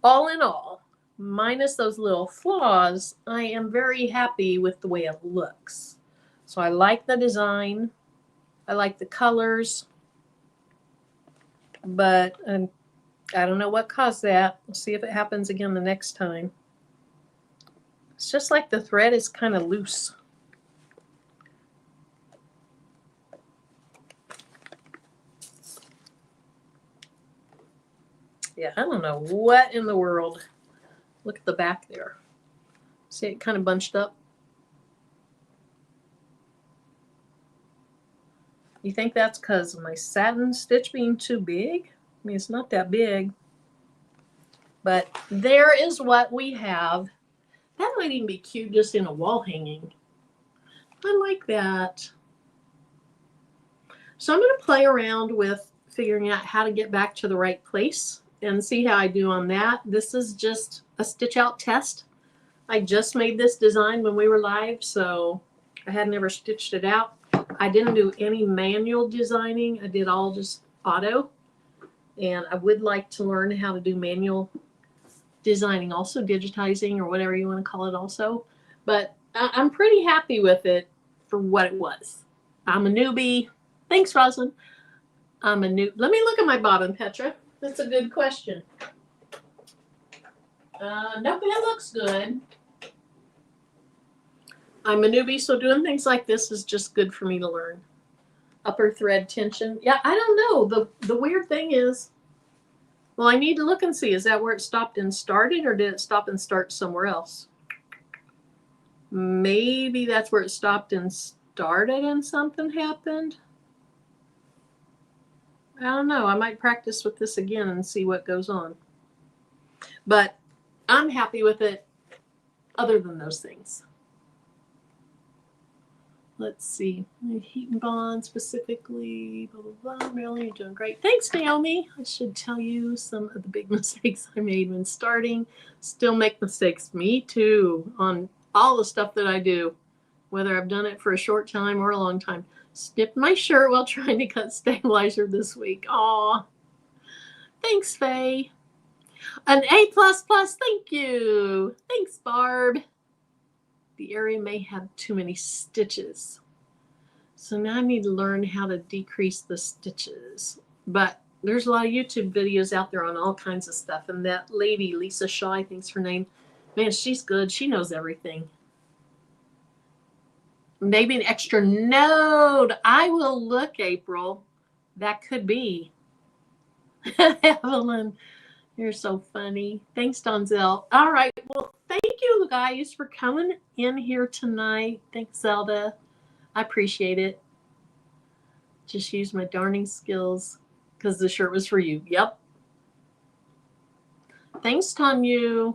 S1: all in all, minus those little flaws, I am very happy with the way it looks. So I like the design. I like the colors. But I don't know what caused that. We'll see if it happens again the next time. It's just like the thread is kind of loose. Yeah, I don't know what in the world. Look at the back there. See it kind of bunched up? You think that's because of my satin stitch being too big? I mean, it's not that big. But there is what we have. That might even be cute just in a wall hanging. I like that. So I'm going to play around with figuring out how to get back to the right place and see how I do on that. This is just a stitch out test. I just made this design when we were live, so I had never stitched it out. I didn't do any manual designing. I did all just auto. And I would like to learn how to do manual designing, also digitizing or whatever you want to call it also. But I'm pretty happy with it for what it was. I'm a newbie. Thanks, Roslyn. Let me look at my bobbin, Petra. That's a good question. Nope, that looks good. I'm a newbie, so doing things like this is just good for me to learn. Upper thread tension. Yeah, I don't know. The weird thing is, well, I need to look and see. Is that where it stopped and started, or did it stop and start somewhere else? Maybe that's where it stopped and started and something happened. I don't know. I might practice with this again and see what goes on. But I'm happy with it other than those things. Let's see. Heat and bond specifically. Blah, blah, blah. Really, you're doing great. Thanks, Naomi. I should tell you some of the big mistakes I made when starting. Still make mistakes. Me too. On all the stuff that I do, whether I've done it for a short time or a long time. Snipped my shirt while trying to cut stabilizer this week. Aw. Thanks, Faye. An A++. Thank you. Thanks, Barb. The area may have too many stitches. So now I need to learn how to decrease the stitches. But there's a lot of YouTube videos out there on all kinds of stuff. And that lady, Lisa Shaw, I think's her name. Man, she's good. She knows everything. Maybe an extra node. I will look, April. That could be. Evelyn, you're so funny. Thanks, Donzel. All right. Well, thank you, guys, for coming in here tonight. Thanks, Zelda. I appreciate it. Just use my darning skills because the shirt was for you. Yep. Thanks, Tanya.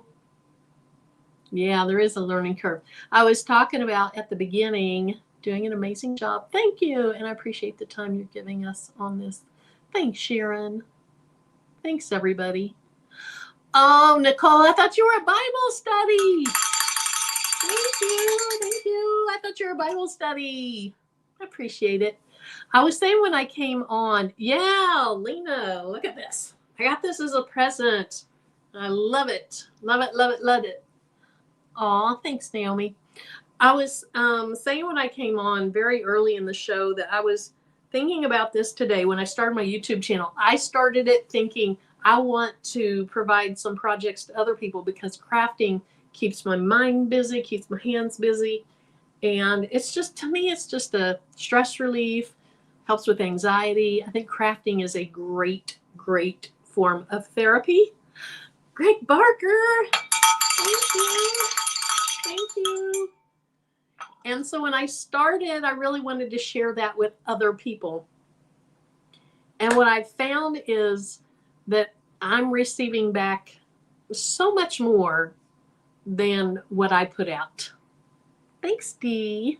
S1: Yeah, there is a learning curve. I was talking about at the beginning, doing an amazing job. Thank you. And I appreciate the time you're giving us on this. Thanks, Sharon. Thanks, everybody. Oh, Nicole, I thought you were a Bible study. Thank you. Thank you. I thought you were a Bible study. I appreciate it. I was saying when I came on, yeah, Lena, look at this. I got this as a present. I love it. Love it, love it, love it. Aw, thanks, Naomi. I was saying when I came on very early in the show that I was thinking about this today when I started my YouTube channel. I started it thinking I want to provide some projects to other people because crafting keeps my mind busy, keeps my hands busy. And it's just, to me, it's just a stress relief, helps with anxiety. I think crafting is a great, great form of therapy. Greg Barker, thank you. Thank you. And so when I started, I really wanted to share that with other people. And what I found is that I'm receiving back so much more than what I put out. Thanks, Dee.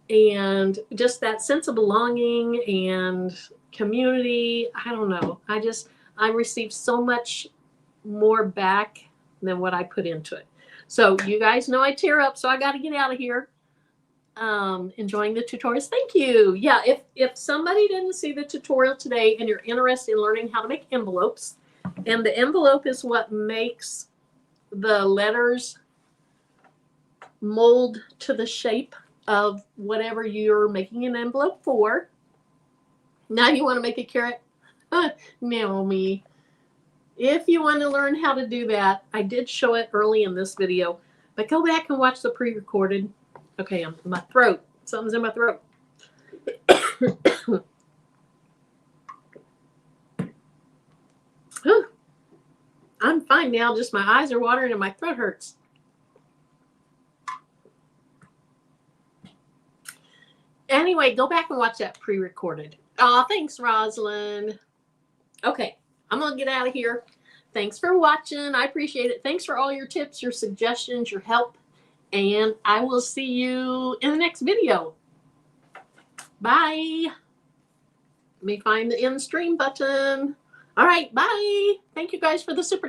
S1: And just that sense of belonging and community, I don't know. I receive so much more back than what I put into it. So you guys know I tear up, so I got to get out of here. Enjoying the tutorials. Thank you. Yeah, if somebody didn't see the tutorial today and you're interested in learning how to make envelopes, And the envelope is what makes the letters mold to the shape of whatever you're making an envelope for. Now you want to make a carrot? Naomi. If you want to learn how to do that, I did show it early in this video, but go back and watch the pre-recorded. Okay, my throat. Something's in my throat. I'm fine now, just my eyes are watering and my throat hurts. Anyway, go back and watch that pre-recorded. Oh, thanks, Rosalind. Okay, I'm going to get out of here. Thanks for watching. I appreciate it. Thanks for all your tips, your suggestions, your help. And I will see you in the next video. Bye. Let me find the end stream button. All right, bye. Thank you guys for the super chat.